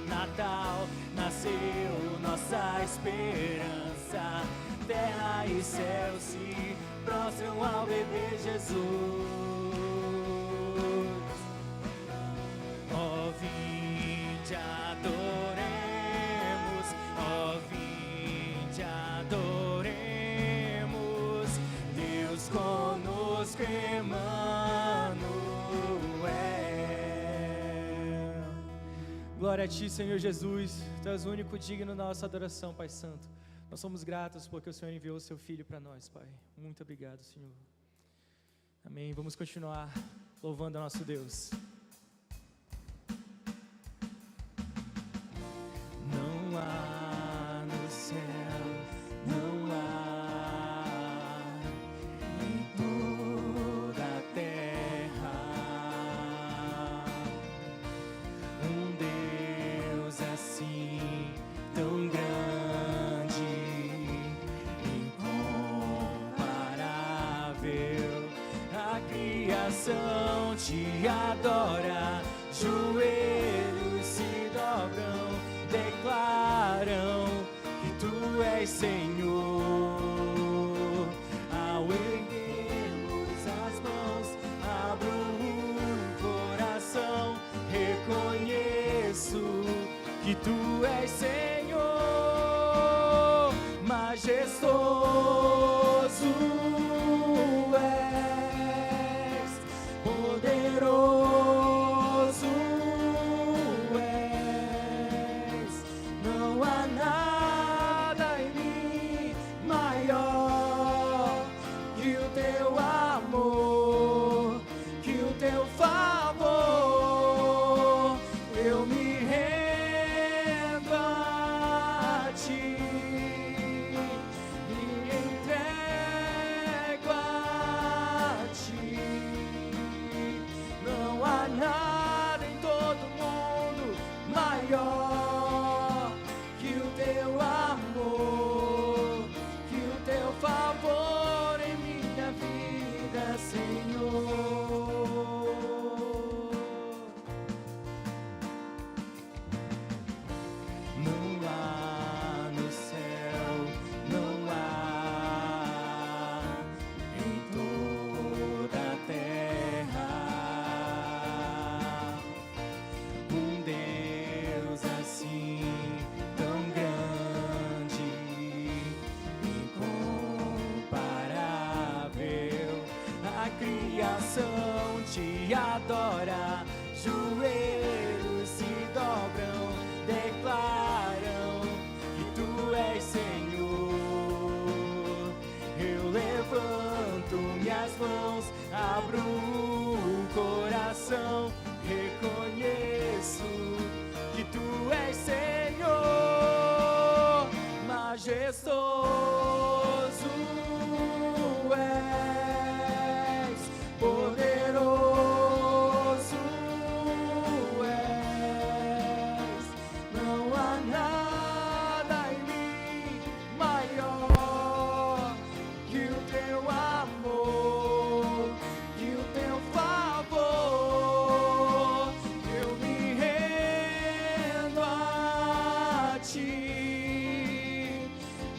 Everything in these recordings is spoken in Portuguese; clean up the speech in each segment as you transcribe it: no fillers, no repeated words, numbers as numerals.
Natal, nasceu nossa esperança. Terra e céu se prostram ao bebê Jesus. Ó, vinde, adoremos, ó, vinde, adoremos, Deus conosco, Emmanuel. Glória a Ti, Senhor Jesus, Tu és o único digno da nossa adoração, Pai Santo. Nós somos gratos porque o Senhor enviou o Seu Filho para nós, Pai. Muito obrigado, Senhor. Amém. Vamos continuar louvando ao nosso Deus. Não há no céu, não há em toda a terra um Deus assim tão grande, incomparável. A criação te adora, joelhos se dobram, declaram que Tu és Senhor. Ao erguermos as mãos, abro o coração, reconheço que Tu és Senhor. Majestoso és, poderoso és, não há nada em mim maior que o Teu amor, que o Teu favor. Eu me rendo a Ti, me entrego a Ti. Não há nada em todo mundo maior que o Teu amor, que o Teu favor em minha vida, Senhor. Não há no céu, não há em toda a terra um Deus assim tão grande, incomparável. A criação te adora, joelhos se dobram, declaram que Tu és Senhor. Eu levanto minhas mãos, abro o coração, reconheço que Tu és Senhor. Majestoso és, poderoso és, não há nada em mim maior que o Teu amor, que o Teu favor. Eu me rendo a Ti,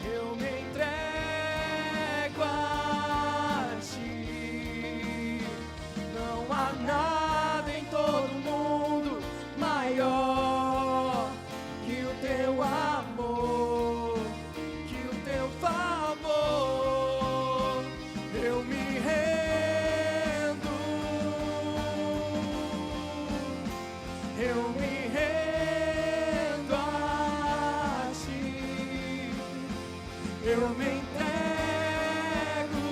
eu me entrego a Ti. Não há nada em todo mundo maior que o Teu amor, que o Teu favor. Eu me rendo, eu me rendo a Ti, eu me entrego,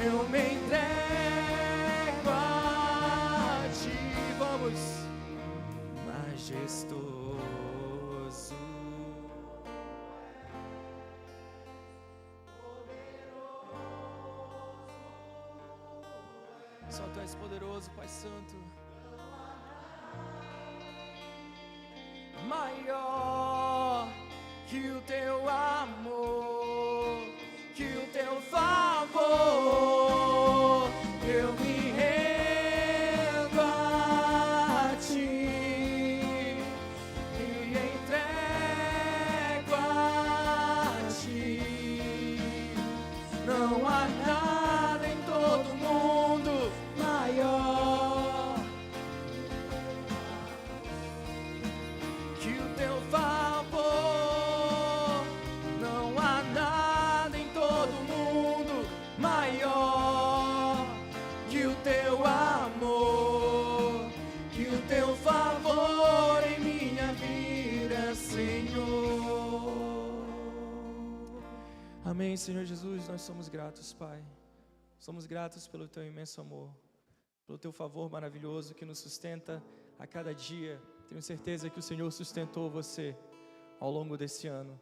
eu me entrego a Ti. Vamos, majestoso, só Tu és poderoso, Pai Santo. Maior que o Teu amor, que o Teu favor. Eu me rendo a Amém, Senhor Jesus, nós somos gratos, Pai. Somos gratos pelo Teu imenso amor, pelo Teu favor maravilhoso que nos sustenta a cada dia. Tenho certeza que o Senhor sustentou você ao longo desse ano.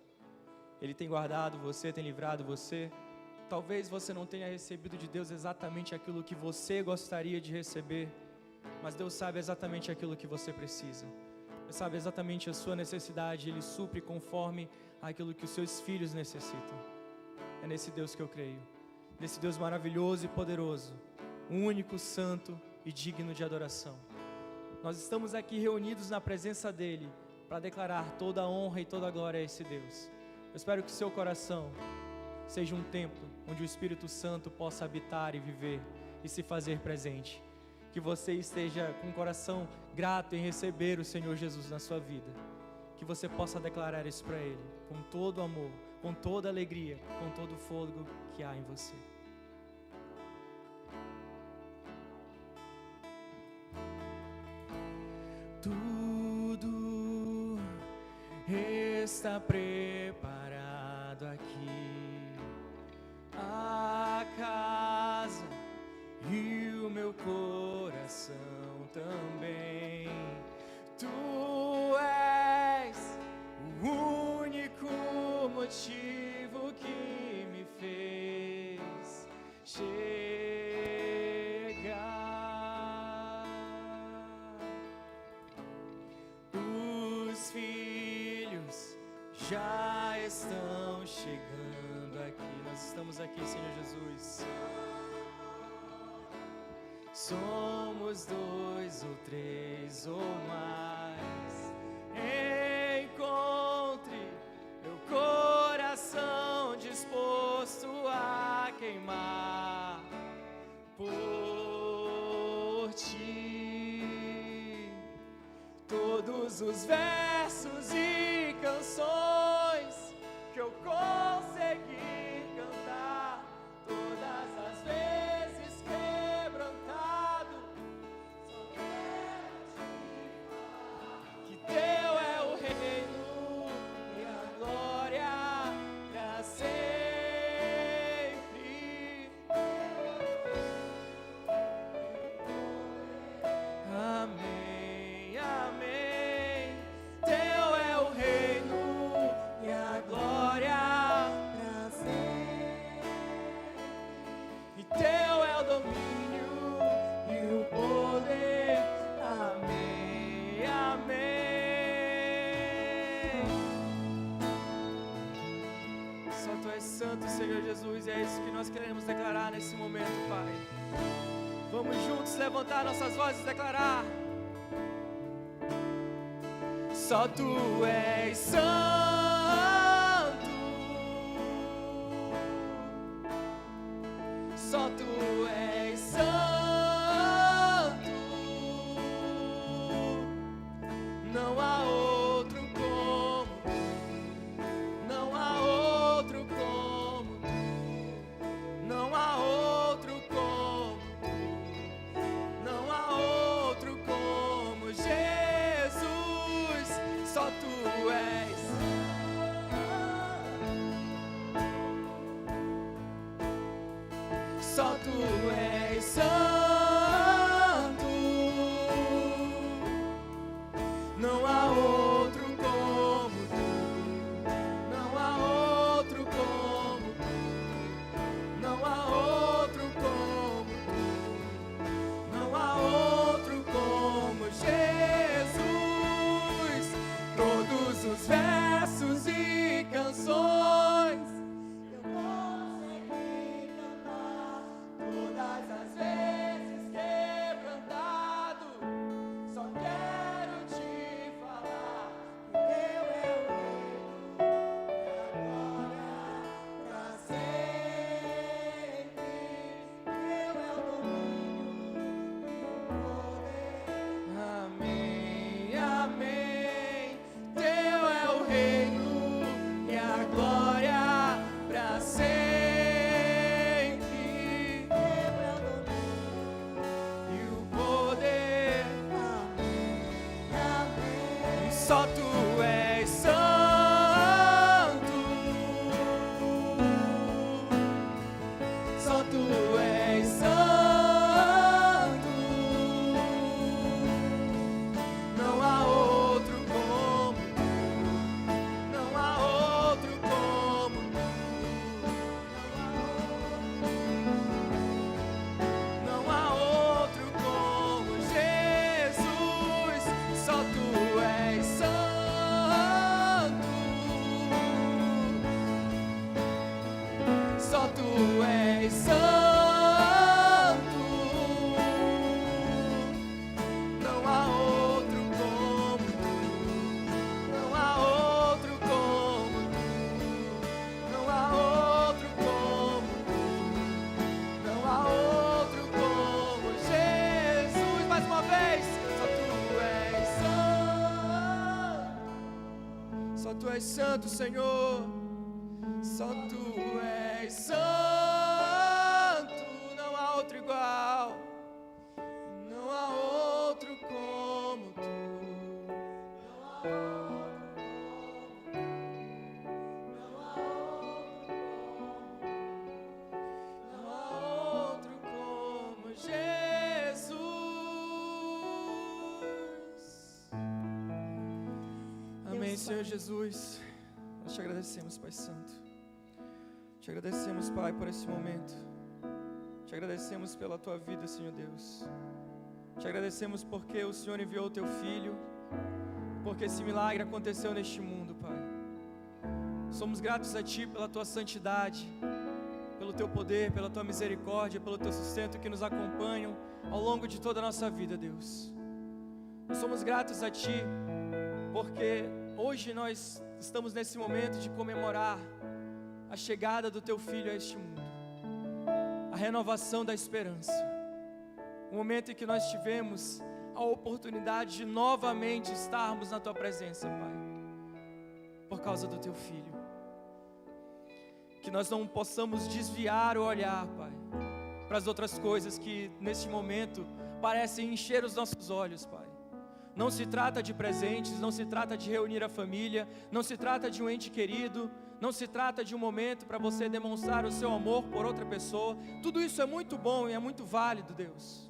Ele tem guardado você, tem livrado você. Talvez você não tenha recebido de Deus exatamente aquilo que você gostaria de receber, mas Deus sabe exatamente aquilo que você precisa. Deus sabe exatamente a sua necessidade, Ele supre conforme aquilo que os seus filhos necessitam. É nesse Deus que eu creio, nesse Deus maravilhoso e poderoso, único, santo e digno de adoração. Nós estamos aqui reunidos na presença dEle para declarar toda a honra e toda a glória a esse Deus. Eu espero que o seu coração seja um templo onde o Espírito Santo possa habitar e viver e se fazer presente. Que você esteja com o coração grato em receber o Senhor Jesus na sua vida. Que você possa declarar isso para Ele, com todo amor, com toda alegria, com todo o fôlego que há em você. Tudo está preparado aqui, a casa e o meu coração também. Tu és o único motivo que me fez chegar. Os filhos já estão chegando aqui. Nós estamos aqui, Senhor Jesus. Somos 2 ou 3 ou mais. Encontre meu coração disposto a queimar por ti. Todos os versos e canções que eu consegui cantar, todas as vezes quebrantado, só quero te falar que Teu é o reino e a glória pra sempre. Amém, amém. Teu é o reino e a glória pra sempre. E Teu é o domínio e o poder. Amém, amém. Só Tu és santo, Senhor Jesus, e é isso que nós queremos declarar nesse momento, Pai. Vamos juntos levantar nossas vozes e declarar: só Tu és santo, só Tu és santo, não há outro como Tu, não há outro como Tu, não há outro como Tu, não há outro como Jesus. Só Tu és só Tu és santo, não há outro como Tu, não há outro como Tu, não há outro como Tu, não há outro como Jesus. Todos os versos e canções eu consegui cantar, todas as vezes quebrantado, só quero te falar que Teu é o reino e a glória pra sempre. Teu é o domínio e o poder. Amém, amém. Teu é o reino e a glória pra sempre. Teu é o domínio e o poder. Amém, amém. Só Tu és santo, Tu és santo, Senhor. Só Tu és santo, não há outro igual, não há outro como Tu. Não há outro como Jesus. Amém, Senhor Jesus. Nós Te agradecemos, Pai Santo. Te agradecemos, Pai, por esse momento. Te agradecemos pela Tua vida, Senhor Deus. Te agradecemos porque o Senhor enviou o Teu Filho, porque esse milagre aconteceu neste mundo, Pai. Somos gratos a Ti pela Tua santidade, pelo Teu poder, pela Tua misericórdia, pelo Teu sustento que nos acompanham ao longo de toda a nossa vida, Deus. Nós somos gratos a Ti porque hoje nós estamos nesse momento de comemorar a chegada do Teu Filho a este mundo, a renovação da esperança, o momento em que nós tivemos a oportunidade de novamente estarmos na Tua presença, Pai, por causa do Teu Filho. Que nós não possamos desviar o olhar, Pai, para as outras coisas que neste momento parecem encher os nossos olhos, Pai. Não se trata de presentes, não se trata de reunir a família, não se trata de um ente querido, não se trata de um momento para você demonstrar o seu amor por outra pessoa. Tudo isso é muito bom e é muito válido, Deus.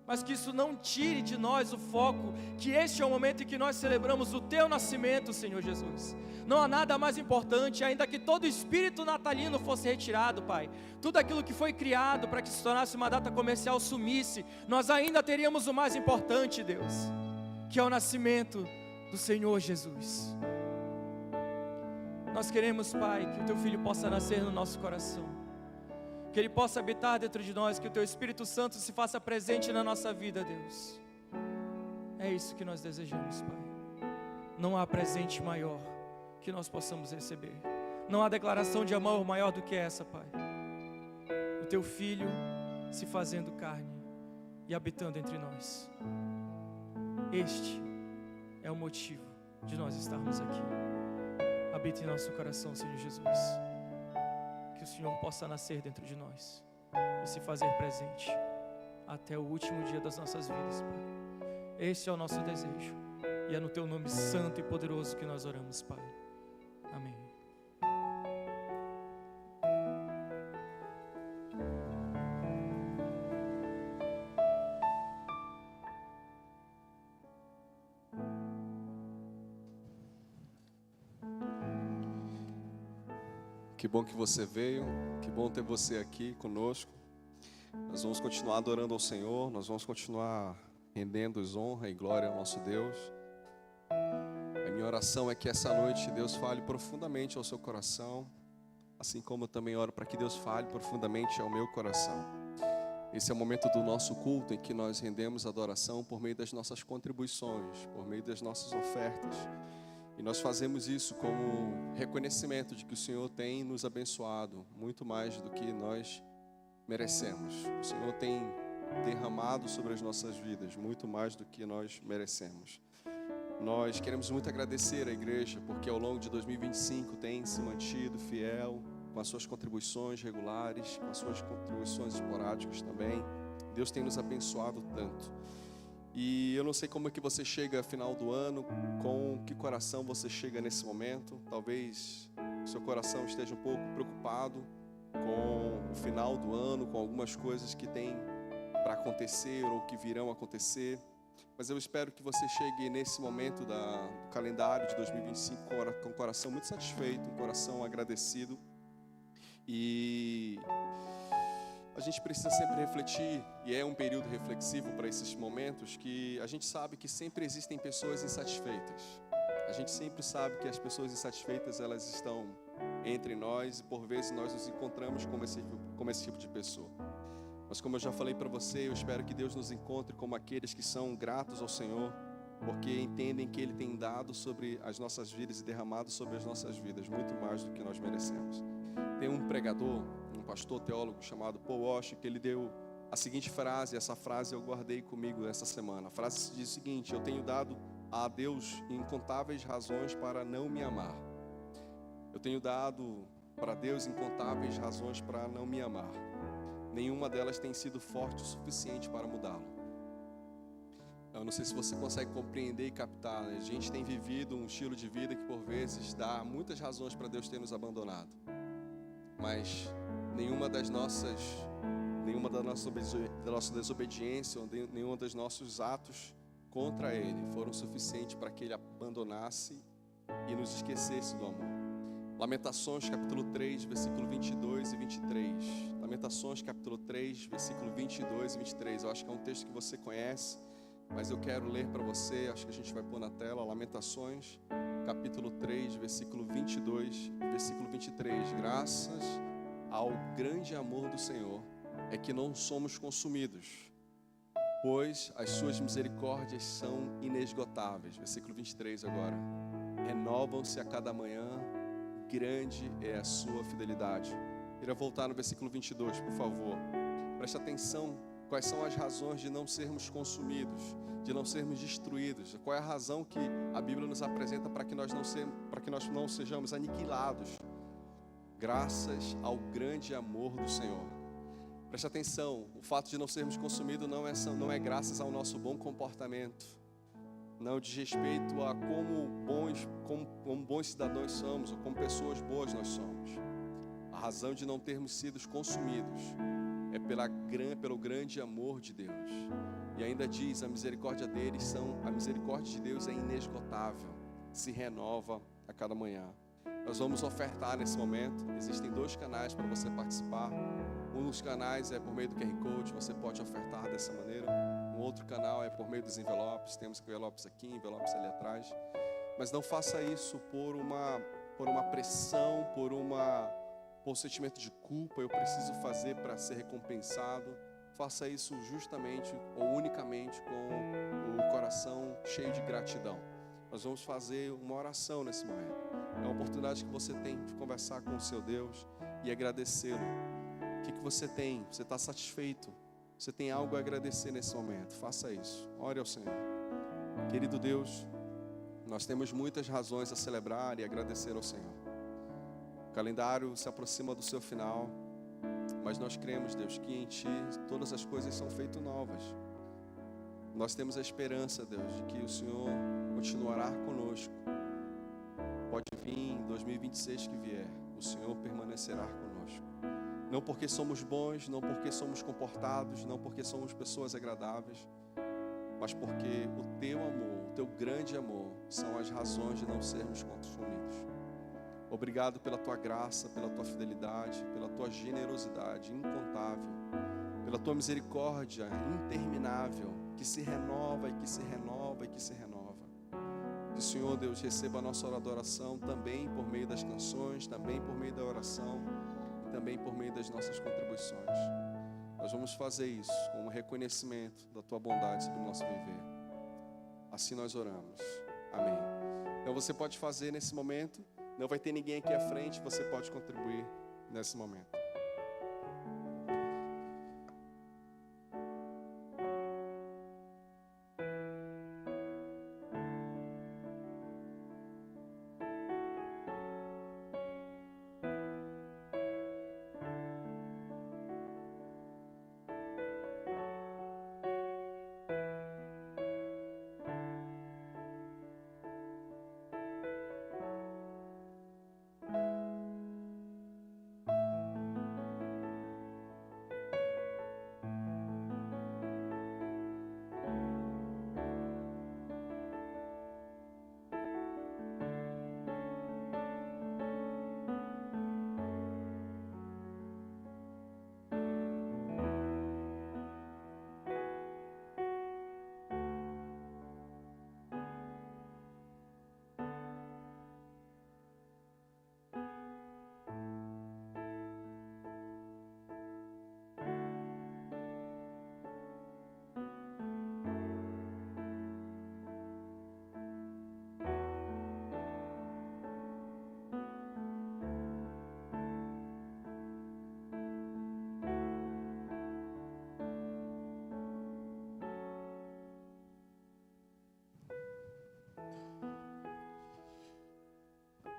Mas que isso não tire de nós o foco, que este é o momento em que nós celebramos o Teu nascimento, Senhor Jesus. Não há nada mais importante, ainda que todo espírito natalino fosse retirado, Pai. Tudo aquilo que foi criado para que se tornasse uma data comercial sumisse, nós ainda teríamos o mais importante, Deus, que é o nascimento do Senhor Jesus. Nós queremos, Pai, que o Teu Filho possa nascer no nosso coração, que Ele possa habitar dentro de nós, que o Teu Espírito Santo se faça presente na nossa vida, Deus. É isso que nós desejamos, Pai. Não há presente maior que nós possamos receber. Não há declaração de amor maior do que essa, Pai. O Teu Filho se fazendo carne e habitando entre nós. Este é o motivo de nós estarmos aqui. Habite em nosso coração, Senhor Jesus. Que o Senhor possa nascer dentro de nós e se fazer presente até o último dia das nossas vidas, Pai. Esse é o nosso desejo e é no Teu nome santo e poderoso que nós oramos, Pai. Amém. Que bom que você veio, que bom ter você aqui conosco. Nós vamos continuar adorando ao Senhor, nós vamos continuar rendendo honra e glória ao nosso Deus. A minha oração é que essa noite Deus fale profundamente ao seu coração, assim como eu também oro para que Deus fale profundamente ao meu coração. Esse é o momento do nosso culto em que nós rendemos adoração por meio das nossas contribuições, por meio das nossas ofertas. E nós fazemos isso como reconhecimento de que o Senhor tem nos abençoado muito mais do que nós merecemos. O Senhor tem derramado sobre as nossas vidas muito mais do que nós merecemos. Nós queremos muito agradecer à igreja porque ao longo de 2025 tem se mantido fiel com as suas contribuições regulares, com as suas contribuições esporádicas também. Deus tem nos abençoado tanto. E eu não sei como é que você chega ao final do ano, com que coração você chega nesse momento. Talvez o seu coração esteja um pouco preocupado com o final do ano, com algumas coisas que tem para acontecer ou que virão acontecer. Mas eu espero que você chegue nesse momento do calendário de 2025 com um coração muito satisfeito, um coração agradecido. E a gente precisa sempre refletir, e é um período reflexivo para esses momentos, que a gente sabe que sempre existem pessoas insatisfeitas. A gente sempre sabe que as pessoas insatisfeitas, elas estão entre nós, e por vezes nós nos encontramos como esse tipo de pessoa. Mas como eu já falei para você, eu espero que Deus nos encontre como aqueles que são gratos ao Senhor, porque entendem que Ele tem dado sobre as nossas vidas e derramado sobre as nossas vidas muito mais do que nós merecemos. Tem um pregador, um pastor teólogo chamado Paul Washer, que ele deu a seguinte frase. Essa frase eu guardei comigo essa semana. A frase diz o seguinte: eu tenho dado a Deus incontáveis razões para não me amar. Eu tenho dado para Deus incontáveis razões para não me amar. Nenhuma delas tem sido forte o suficiente para mudá-lo. Eu não sei se você consegue compreender e captar, né? A gente tem vivido um estilo de vida que por vezes dá muitas razões para Deus ter nos abandonado. Mas nenhuma da nossa desobediência ou nenhum dos nossos atos contra Ele foram suficientes para que Ele abandonasse e nos esquecesse do amor. Lamentações capítulo 3, versículo 22 e 23. Lamentações capítulo 3, versículo 22 e 23. Eu acho que é um texto que você conhece, mas eu quero ler para você, acho que a gente vai pôr na tela. Lamentações capítulo 3, versículo 22 e versículo 23. Graças ao grande amor do Senhor é que não somos consumidos, pois as suas misericórdias são inesgotáveis. Versículo 23 agora. Renovam-se a cada manhã, grande é a sua fidelidade. Queria voltar no versículo 22, por favor. Preste atenção, quais são as razões de não sermos consumidos, de não sermos destruídos. Qual é a razão que a Bíblia nos apresenta para que nós não sejamos aniquilados? Graças ao grande amor do Senhor. Preste atenção, o fato de não sermos consumidos não é graças ao nosso bom comportamento, não diz respeito a como bons cidadãos somos, ou como pessoas boas nós somos. A razão de não termos sido consumidos é pelo grande amor de Deus. E ainda diz, a misericórdia de Deus é inesgotável, se renova a cada manhã. Nós vamos ofertar nesse momento. Existem 2 canais para você participar. Um dos canais é por meio do QR Code, você pode ofertar dessa maneira. Um outro canal é por meio dos envelopes. Temos envelopes aqui, envelopes ali atrás. Mas não faça isso por uma pressão, por um sentimento de culpa. Eu preciso fazer para ser recompensado. Faça isso justamente ou unicamente com o coração cheio de gratidão. Nós vamos fazer uma oração nesse momento. É uma oportunidade que você tem de conversar com o seu Deus e agradecê-lo. O que você tem? Você está satisfeito? Você tem algo a agradecer nesse momento? Faça isso. Ore ao Senhor. Querido Deus, nós temos muitas razões a celebrar e agradecer ao Senhor. O calendário se aproxima do seu final, mas nós cremos, Deus, que em Ti todas as coisas são feitas novas. Nós temos a esperança, Deus, de que o Senhor continuará conosco. Pode vir em 2026 que vier, o Senhor permanecerá conosco. Não porque somos bons, não porque somos comportados, não porque somos pessoas agradáveis, mas porque o Teu amor, o Teu grande amor, são as razões de não sermos consumidos. Obrigado pela Tua graça, pela Tua fidelidade, pela Tua generosidade incontável, pela Tua misericórdia interminável, que se renova e que se renova e que se renova. Que o Senhor, Deus, receba a nossa adoração também por meio das canções, também por meio da oração, também por meio das nossas contribuições. Nós vamos fazer isso como reconhecimento da Tua bondade sobre o nosso viver. Assim nós oramos. Amém. Então você pode fazer nesse momento. Não vai ter ninguém aqui à frente. Você pode contribuir nesse momento.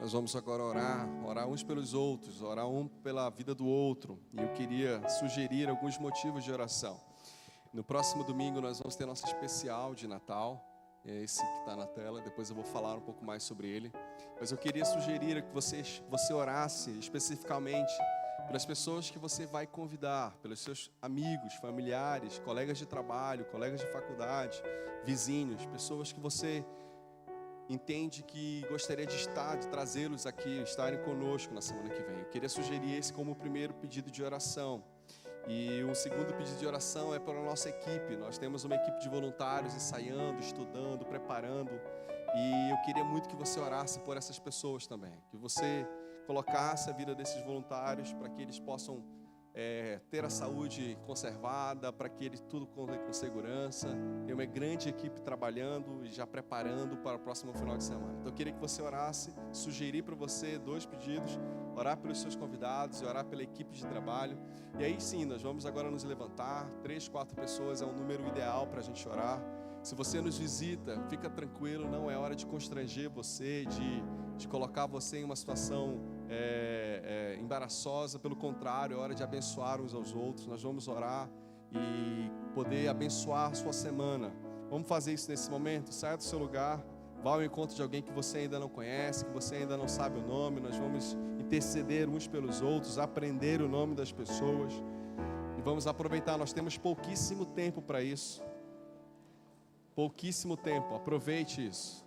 Nós vamos agora orar uns pelos outros, orar um pela vida do outro. E eu queria sugerir alguns motivos de oração. No próximo domingo nós vamos ter nosso especial de Natal, é esse que está na tela, depois eu vou falar um pouco mais sobre ele. Mas eu queria sugerir que você orasse especificamente pelas pessoas que você vai convidar, pelos seus amigos, familiares, colegas de trabalho, colegas de faculdade, vizinhos, pessoas que você entende que gostaria de trazê-los aqui, estarem conosco na semana que vem. Eu queria sugerir esse como o primeiro pedido de oração. E o segundo pedido de oração é para a nossa equipe. Nós temos uma equipe de voluntários ensaiando, estudando, preparando. E eu queria muito que você orasse por essas pessoas também. Que você colocasse a vida desses voluntários para que eles possam ter a saúde conservada, para que eles tudo com segurança. Tem uma grande equipe trabalhando e já preparando para o próximo final de semana. Então eu queria que você orasse, sugerir para você 2 pedidos: orar pelos seus convidados e orar pela equipe de trabalho. E aí sim, nós vamos agora nos levantar. 3, 4 pessoas é um número ideal para a gente orar. Se você nos visita, fica tranquilo, não é hora de constranger você, de colocar você em uma situação embaraçosa. Pelo contrário, é hora de abençoar uns aos outros. Nós vamos orar e poder abençoar a sua semana. Vamos fazer isso nesse momento. Saia do seu lugar, vá ao encontro de alguém que você ainda não conhece, que você ainda não sabe o nome. Nós vamos interceder uns pelos outros, aprender o nome das pessoas e vamos aproveitar. Nós temos pouquíssimo tempo para isso. Pouquíssimo tempo, aproveite isso.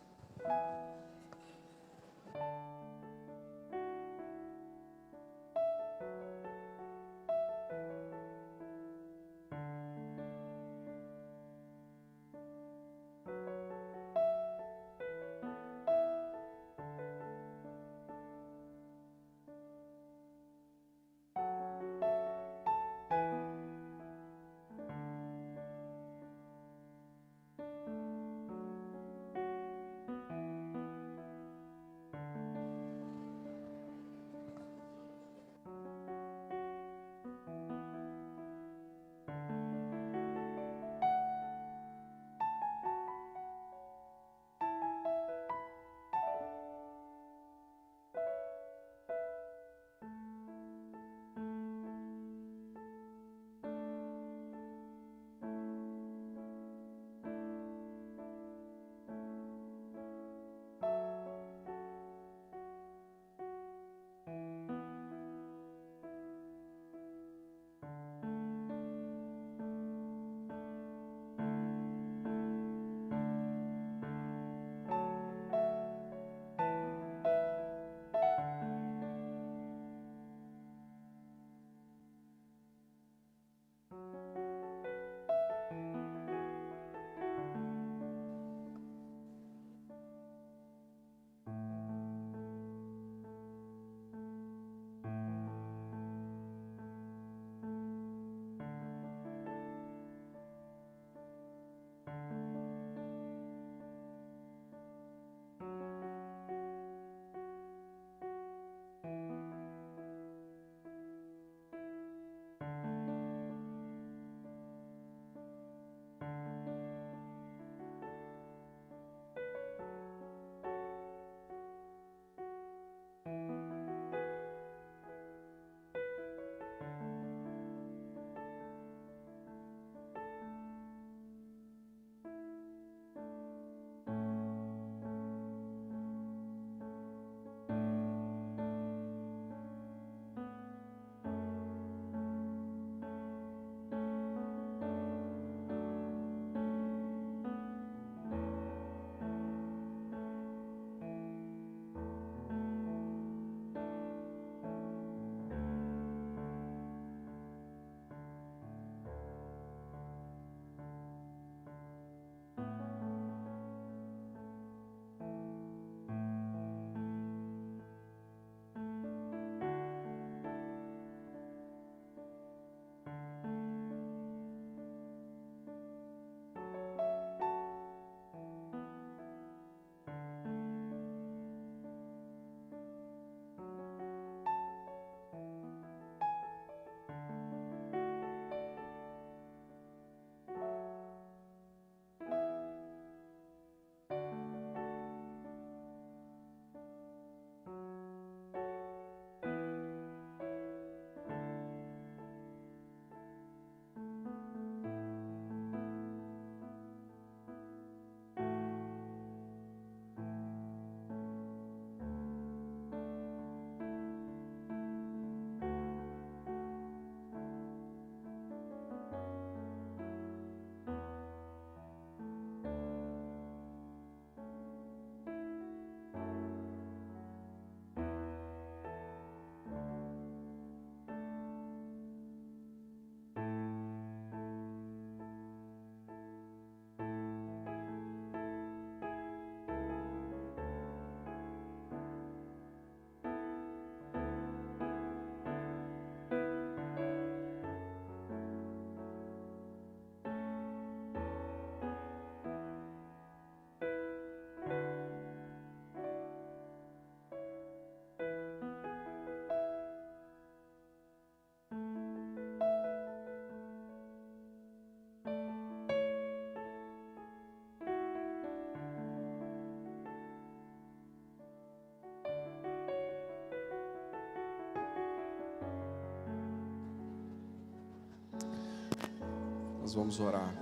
Nós vamos orar.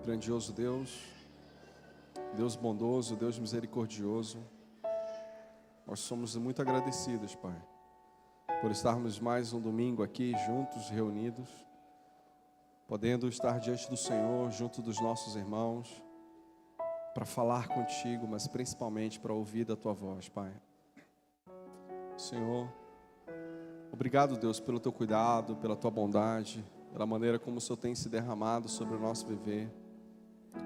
Grandioso Deus, Deus bondoso, Deus misericordioso, nós somos muito agradecidos, Pai, por estarmos mais um domingo aqui juntos, reunidos, podendo estar diante do Senhor, junto dos nossos irmãos, para falar contigo, mas principalmente para ouvir da Tua voz, Pai. Senhor, obrigado, Deus, pelo Teu cuidado, pela Tua bondade, pela maneira como o Senhor tem se derramado sobre o nosso viver.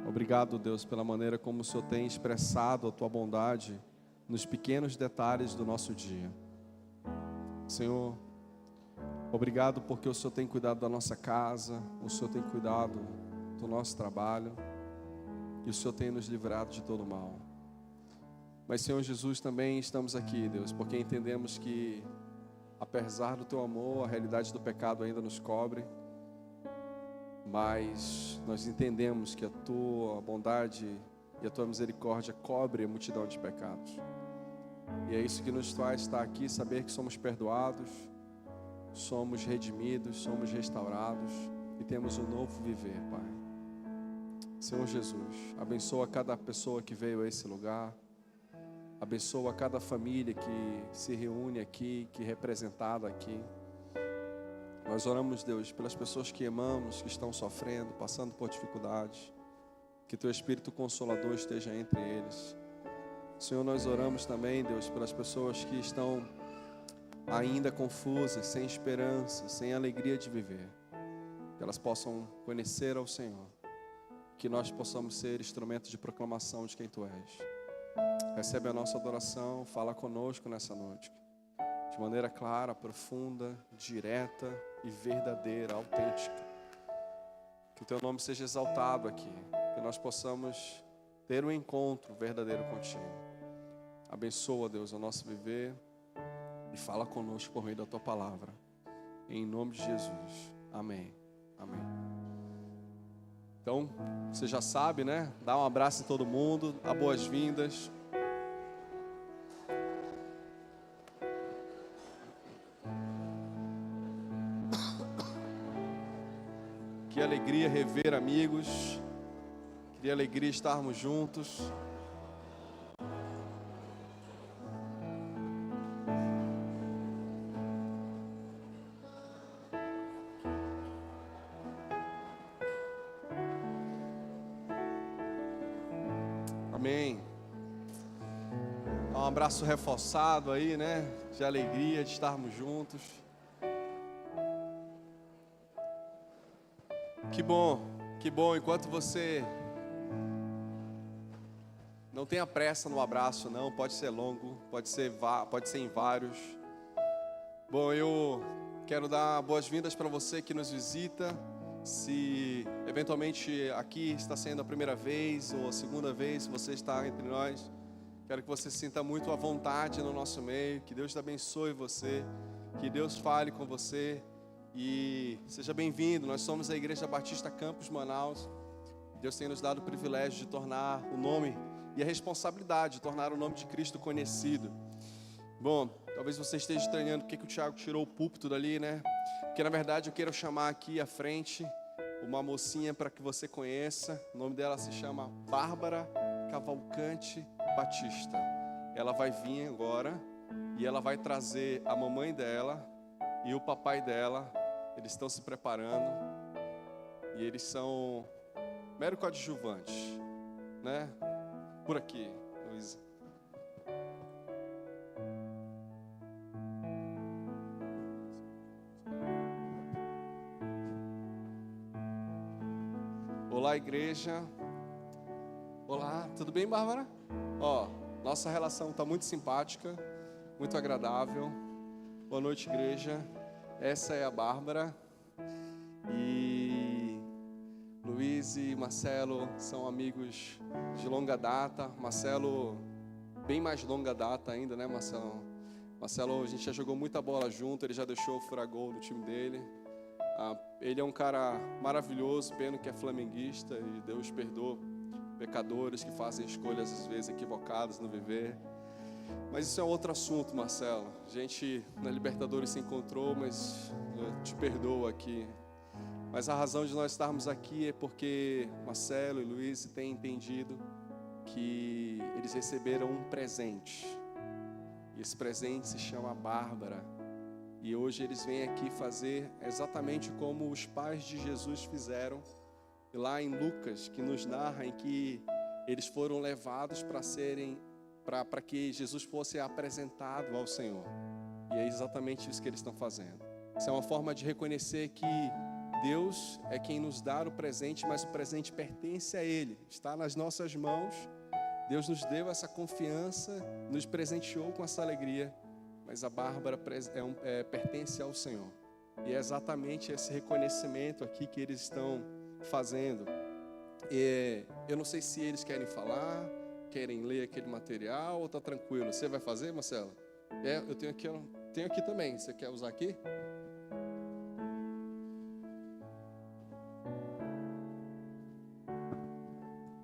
Obrigado, Deus, pela maneira como o Senhor tem expressado a Tua bondade nos pequenos detalhes do nosso dia. Senhor, obrigado porque o Senhor tem cuidado da nossa casa, o Senhor tem cuidado do nosso trabalho e o Senhor tem nos livrado de todo mal. Mas, Senhor Jesus, também estamos aqui, Deus, porque entendemos que, apesar do Teu amor, a realidade do pecado ainda nos cobre, mas nós entendemos que a Tua bondade e a Tua misericórdia cobre a multidão de pecados. E é isso que nos faz estar aqui, saber que somos perdoados, somos redimidos, somos restaurados e temos um novo viver, Pai. Senhor Jesus, abençoa cada pessoa que veio a esse lugar, abençoa cada família que se reúne aqui, que é representada aqui. Nós oramos, Deus, pelas pessoas que amamos, que estão sofrendo, passando por dificuldades. Que Teu Espírito Consolador esteja entre eles. Senhor, nós oramos também, Deus, pelas pessoas que estão ainda confusas, sem esperança, sem alegria de viver. Que elas possam conhecer ao Senhor. Que nós possamos ser instrumentos de proclamação de quem Tu és. Recebe a nossa adoração, fala conosco nessa noite. De maneira clara, profunda, direta e verdadeira, autêntica. Que o Teu nome seja exaltado aqui. Que nós possamos ter um encontro verdadeiro contigo. Abençoa, Deus, o nosso viver e fala conosco por meio da Tua palavra. Em nome de Jesus. Amém. Amém. Então, você já sabe, né? Dá um abraço em todo mundo, dá boas-vindas. Que alegria rever amigos. Que alegria estarmos juntos. Amém. Dá um abraço reforçado aí, né? De alegria de estarmos juntos. Que bom, que bom. Enquanto você não tenha pressa no abraço, não. Pode ser longo, pode ser em vários. Bom, eu quero dar boas-vindas para você que nos visita. Se eventualmente aqui está sendo a primeira vez ou a segunda vez, se você está entre nós, quero que você se sinta muito à vontade no nosso meio. Que Deus te abençoe você, que Deus fale com você e seja bem-vindo. Nós somos a Igreja Batista Campus Manaus. Deus tem nos dado o privilégio de tornar o nome e a responsabilidade de tornar o nome de Cristo conhecido. Bom, talvez você esteja estranhando porque que o Tiago tirou o púlpito dali, né? Porque na verdade eu quero chamar aqui à frente uma mocinha para que você conheça. O nome dela se chama Bárbara Cavalcante Batista. Ela vai vir agora e ela vai trazer a mamãe dela e o papai dela. Eles estão se preparando e eles são mero coadjuvantes, né? Por aqui, Luísa. Olá, igreja. Olá, tudo bem, Bárbara? Ó, nossa relação está muito simpática, muito agradável. Boa noite, igreja. Essa é a Bárbara. E Luiz e Marcelo são amigos de longa data. Marcelo, bem mais longa data ainda, né, Marcelo? Marcelo, a gente já jogou muita bola junto, ele já deixou furar gol no time dele. Ele é um cara maravilhoso, pena que é flamenguista e Deus perdoa pecadores que fazem escolhas às vezes equivocadas no viver. Mas isso é outro assunto, Marcelo. A gente na Libertadores se encontrou, mas eu te perdoo aqui. Mas a razão de nós estarmos aqui é porque Marcelo e Luiz têm entendido que eles receberam um presente. E esse presente se chama Bárbara. E hoje eles vêm aqui fazer exatamente como os pais de Jesus fizeram lá em Lucas, que nos narra em que eles foram levados para que Jesus fosse apresentado ao Senhor. E é exatamente isso que eles estão fazendo. Isso é uma forma de reconhecer que Deus é quem nos dá o presente, mas o presente pertence a Ele, está nas nossas mãos. Deus nos deu essa confiança, nos presenteou com essa alegria, mas a Bárbara pertence ao Senhor. E é exatamente esse reconhecimento aqui que eles estão fazendo. Eu não sei se eles querem falar, querem ler aquele material ou está tranquilo. Você vai fazer, Marcelo? Eu tenho aqui também. Você quer usar aqui?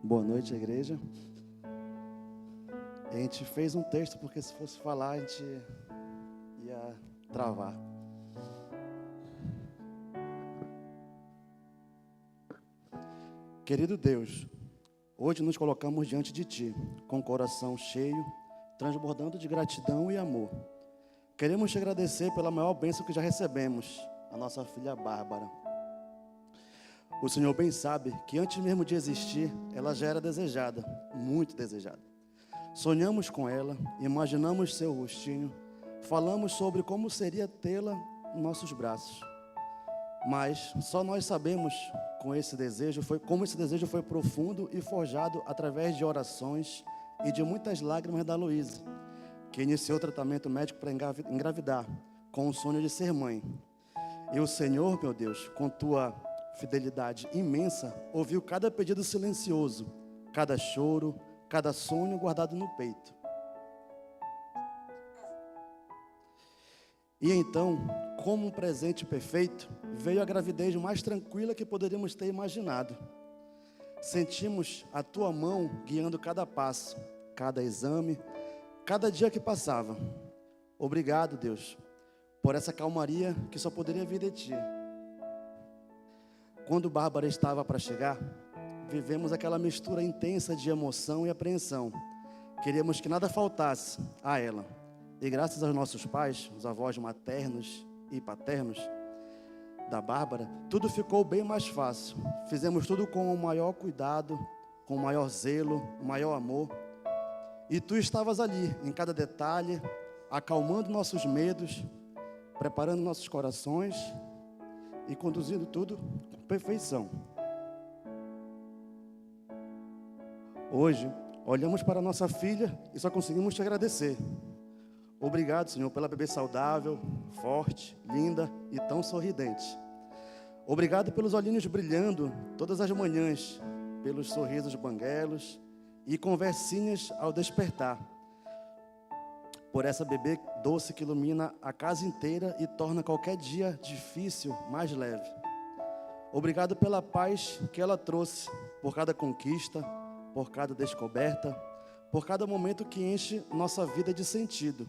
Boa noite, igreja. A gente fez um texto porque se fosse falar a gente ia travar. Querido Deus, hoje nos colocamos diante de Ti, com o coração cheio, transbordando de gratidão e amor. Queremos Te agradecer pela maior bênção que já recebemos, a nossa filha Bárbara. O Senhor bem sabe que antes mesmo de existir, ela já era desejada, muito desejada. Sonhamos com ela, imaginamos seu rostinho, falamos sobre como seria tê-la em nossos braços. Mas só nós sabemos como esse desejo foi profundo e forjado através de orações e de muitas lágrimas da Luísa, que iniciou o tratamento médico para engravidar, com o sonho de ser mãe. E o Senhor, meu Deus, com tua fidelidade imensa, ouviu cada pedido silencioso, cada choro, cada sonho guardado no peito. E então, como um presente perfeito, veio a gravidez mais tranquila que poderíamos ter imaginado. Sentimos a tua mão guiando cada passo, cada exame, cada dia que passava. Obrigado, Deus, por essa calmaria que só poderia vir de Ti. Quando Bárbara estava para chegar, vivemos aquela mistura intensa de emoção e apreensão. Queríamos que nada faltasse a ela. E graças aos nossos pais, os avós maternos e paternos da Bárbara, tudo ficou bem mais fácil. Fizemos tudo com o maior cuidado, com o maior zelo, o maior amor. E Tu estavas ali, em cada detalhe, acalmando nossos medos, preparando nossos corações e conduzindo tudo com perfeição. Hoje, olhamos para nossa filha e só conseguimos Te agradecer. Obrigado, Senhor, pela bebê saudável, forte, linda e tão sorridente. Obrigado pelos olhinhos brilhando todas as manhãs, pelos sorrisos banguelos e conversinhas ao despertar. Por essa bebê doce que ilumina a casa inteira e torna qualquer dia difícil mais leve. Obrigado pela paz que ela trouxe, por cada conquista, por cada descoberta, por cada momento que enche nossa vida de sentido.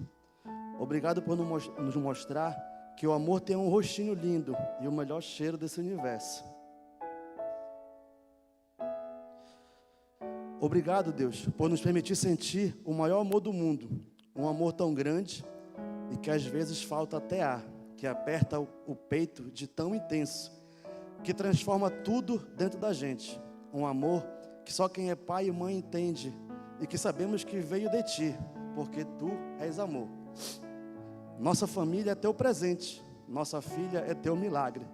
Obrigado por nos mostrar que o amor tem um rostinho lindo e o melhor cheiro desse universo. Obrigado, Deus, por nos permitir sentir o maior amor do mundo. Um amor tão grande e que às vezes falta até ar, que aperta o peito de tão intenso, que transforma tudo dentro da gente. Um amor que só quem é pai e mãe entende e que sabemos que veio de Ti, porque Tu és amor. Nossa família é Teu presente, nossa filha é Teu milagre.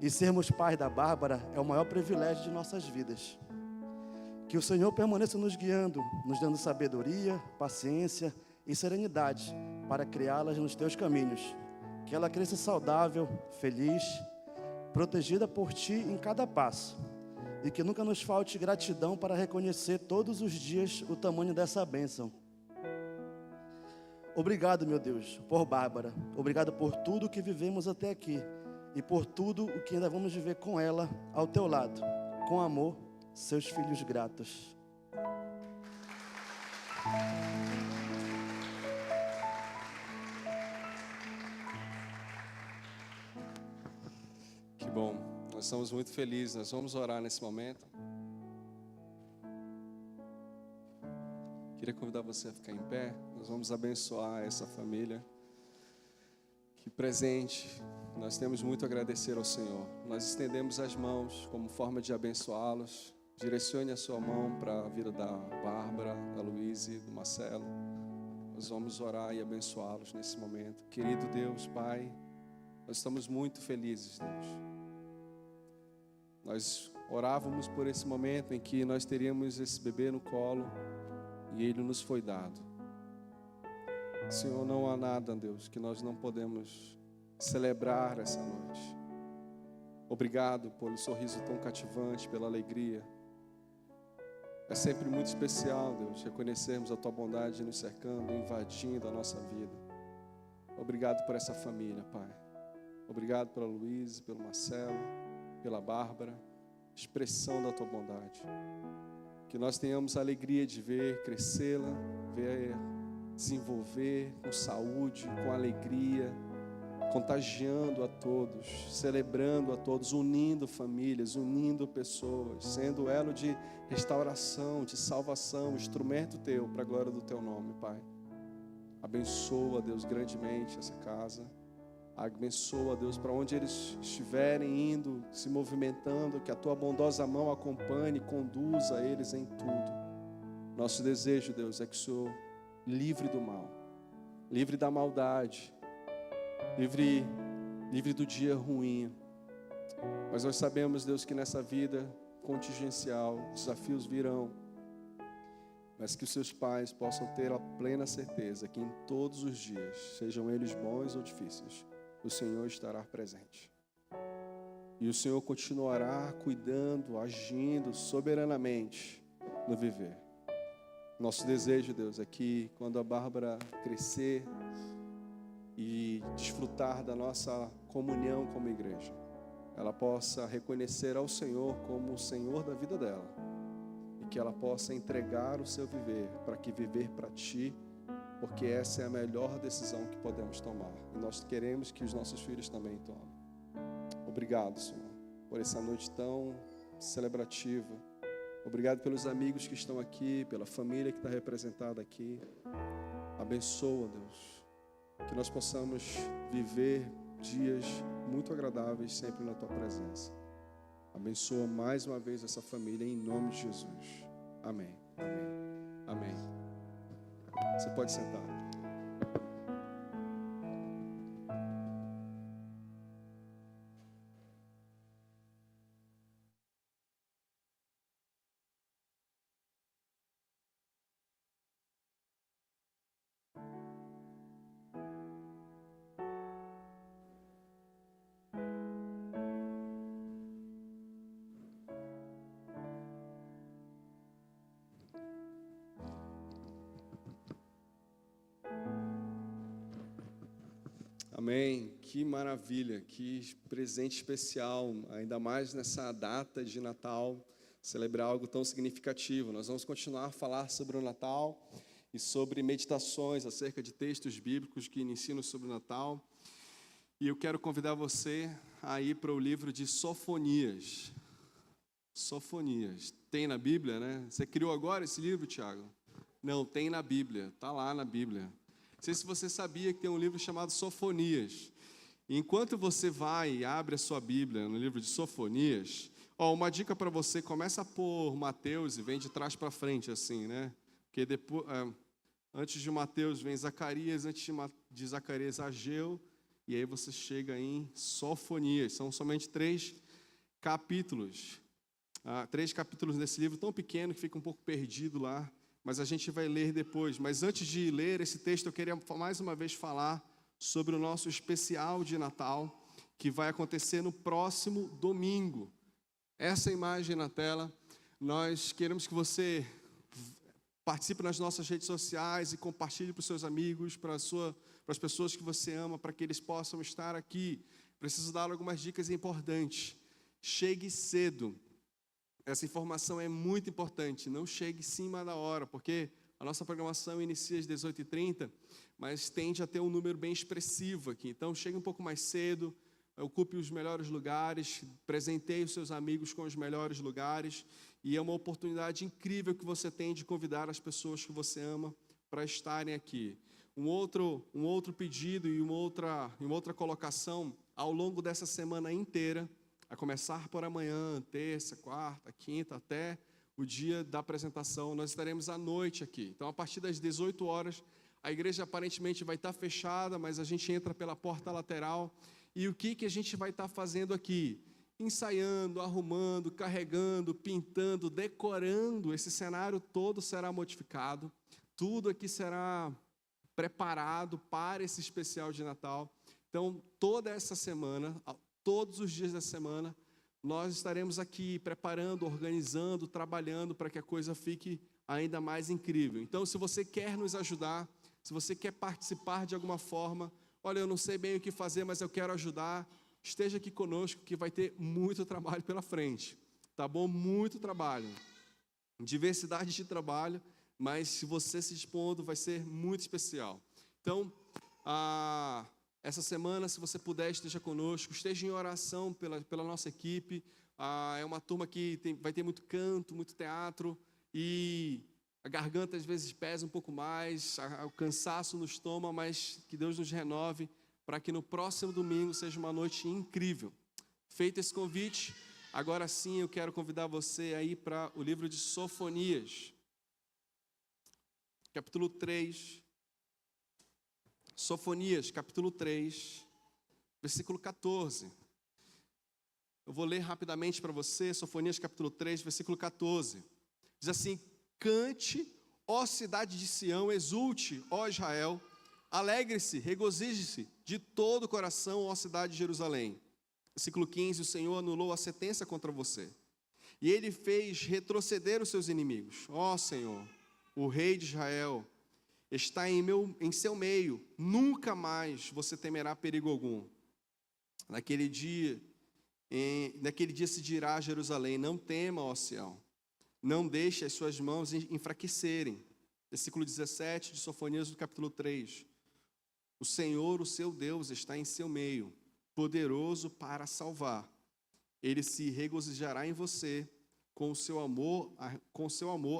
E sermos pais da Bárbara é o maior privilégio de nossas vidas. Que o Senhor permaneça nos guiando, nos dando sabedoria, paciência e serenidade para criá-las nos Teus caminhos. Que ela cresça saudável, feliz, protegida por Ti em cada passo. E que nunca nos falte gratidão para reconhecer todos os dias o tamanho dessa bênção. Obrigado, meu Deus, por Bárbara. Obrigado por tudo que vivemos até aqui. E por tudo o que ainda vamos viver com ela ao Teu lado. Com amor, seus filhos gratos. Que bom. Nós estamos muito felizes, nós vamos orar nesse momento. Queria convidar você a ficar em pé, nós vamos abençoar essa família. Que presente, nós temos muito a agradecer ao Senhor. Nós estendemos as mãos como forma de abençoá-los. Direcione a sua mão para a vida da Bárbara, da Luíse, do Marcelo. Nós vamos orar e abençoá-los nesse momento. Querido Deus, Pai, nós estamos muito felizes, Deus. Nós orávamos por esse momento em que nós teríamos esse bebê no colo e ele nos foi dado. Senhor, não há nada, Deus, que nós não podemos celebrar essa noite. Obrigado pelo sorriso tão cativante, pela alegria. É sempre muito especial, Deus, reconhecermos a Tua bondade nos cercando, invadindo a nossa vida. Obrigado por essa família, Pai. Obrigado pela Luísa, pelo Marcelo, pela Bárbara, expressão da Tua bondade. Que nós tenhamos a alegria de ver crescê-la, ver desenvolver com saúde, com alegria, contagiando a todos, celebrando a todos, unindo famílias, unindo pessoas, sendo elo de restauração, de salvação, instrumento Teu para a glória do Teu nome, Pai. Abençoa, Deus, grandemente essa casa. Abençoa, Deus, para onde eles estiverem indo, se movimentando, que a Tua bondosa mão acompanhe, conduza eles em tudo. Nosso desejo, Deus, é que o Senhor livre do mal, livre da maldade, livre do dia ruim. Mas nós sabemos, Deus, que nessa vida contingencial, desafios virão, mas que os seus pais possam ter a plena certeza que em todos os dias, sejam eles bons ou difíceis, o Senhor estará presente. E o Senhor continuará cuidando, agindo soberanamente no viver. Nosso desejo, Deus, é que quando a Bárbara crescer e desfrutar da nossa comunhão como igreja, ela possa reconhecer ao Senhor como o Senhor da vida dela e que ela possa entregar o seu viver para que viver para Ti, porque essa é a melhor decisão que podemos tomar e nós queremos que os nossos filhos também tomem. Obrigado, Senhor, por essa noite tão celebrativa. Obrigado pelos amigos que estão aqui, pela família que está representada aqui. Abençoa, Deus, que nós possamos viver dias muito agradáveis sempre na Tua presença. Abençoa mais uma vez essa família em nome de Jesus. Amém. Amém. Amém. Você pode sentar. Amém, que maravilha, que presente especial, ainda mais nessa data de Natal, celebrar algo tão significativo. Nós vamos continuar a falar sobre o Natal e sobre meditações acerca de textos bíblicos que ensinam sobre o Natal. E eu quero convidar você a ir para o livro de Sofonias. Sofonias, tem na Bíblia, né? Você criou agora esse livro, Tiago? Não, tem na Bíblia, está lá na Bíblia. Não sei se você sabia que tem um livro chamado Sofonias. E enquanto você vai e abre a sua Bíblia no livro de Sofonias, uma dica para você, começa por Mateus e vem de trás para frente, assim, né? Porque depois, antes de Mateus vem Zacarias, antes de Zacarias Ageu, e aí você chega em Sofonias. São somente 3 capítulos. 3 capítulos desse livro, tão pequeno que fica um pouco perdido lá. Mas a gente vai ler depois. Mas antes de ler esse texto, eu queria mais uma vez falar sobre o nosso especial de Natal, que vai acontecer no próximo domingo. Essa imagem na tela, nós queremos que você participe nas nossas redes sociais e compartilhe para os seus amigos, para as pessoas que você ama, para que eles possam estar aqui. Preciso dar algumas dicas importantes. Chegue cedo. Essa informação é muito importante, não chegue em cima da hora, porque a nossa programação inicia às 18h30, mas tende a ter um número bem expressivo aqui. Então, chegue um pouco mais cedo, ocupe os melhores lugares, presenteie os seus amigos com os melhores lugares, e é uma oportunidade incrível que você tem de convidar as pessoas que você ama para estarem aqui. Um outro pedido e uma outra colocação, ao longo dessa semana inteira, a começar por amanhã, terça, quarta, quinta, até o dia da apresentação, nós estaremos à noite aqui. Então, a partir das 18 horas, a igreja aparentemente vai estar fechada, mas a gente entra pela porta lateral. E o que a gente vai estar fazendo aqui? Ensaiando, arrumando, carregando, pintando, decorando. Esse cenário todo será modificado. Tudo aqui será preparado para esse especial de Natal. Então, toda essa semana, todos os dias da semana, nós estaremos aqui preparando, organizando, trabalhando para que a coisa fique ainda mais incrível. Então, se você quer nos ajudar, se você quer participar de alguma forma, olha, eu não sei bem o que fazer, mas eu quero ajudar, esteja aqui conosco que vai ter muito trabalho pela frente, tá bom? Muito trabalho, diversidade de trabalho, mas se você se expondo, vai ser muito especial. Então, essa semana, se você puder, esteja conosco, esteja em oração pela nossa equipe. É uma turma que vai ter muito canto, muito teatro, e a garganta às vezes pesa um pouco mais, o cansaço nos toma, mas que Deus nos renove para que no próximo domingo seja uma noite incrível. Feito esse convite, agora sim eu quero convidar você a ir para o livro de Sofonias, capítulo 3. Sofonias, capítulo 3, versículo 14. Eu vou ler rapidamente para você, Sofonias, capítulo 3, versículo 14. Diz assim: cante, ó cidade de Sião, exulte, ó Israel, alegre-se, regozije-se de todo o coração, ó cidade de Jerusalém. Versículo 15, o Senhor anulou a sentença contra você, e Ele fez retroceder os seus inimigos. Ó Senhor, o Rei de Israel está em seu meio, nunca mais você temerá perigo algum. Naquele dia se dirá a Jerusalém: não tema, ó Sião, não deixe as suas mãos enfraquecerem. Versículo 17 de Sofonias, do capítulo 3. O Senhor, o seu Deus, está em seu meio, poderoso para salvar. Ele se regozijará em você, com o seu amor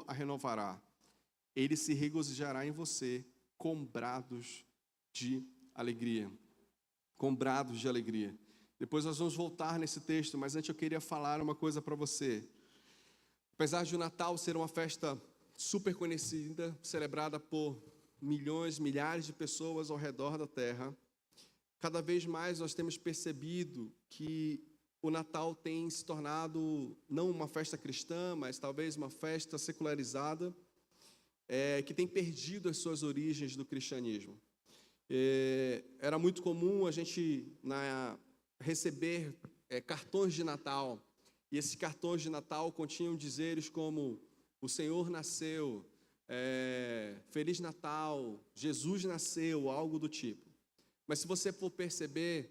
a renovará. Ele se regozijará em você com brados de alegria. Com brados de alegria. Depois nós vamos voltar nesse texto, mas antes eu queria falar uma coisa para você. Apesar de o Natal ser uma festa super conhecida, celebrada por milhões, milhares de pessoas ao redor da terra, cada vez mais nós temos percebido que o Natal tem se tornado não uma festa cristã, mas talvez uma festa secularizada, que tem perdido as suas origens do cristianismo. Era muito comum a gente receber cartões de Natal, e esses cartões de Natal continham dizeres como: o Senhor nasceu, Feliz Natal, Jesus nasceu, algo do tipo. Mas se você for perceber,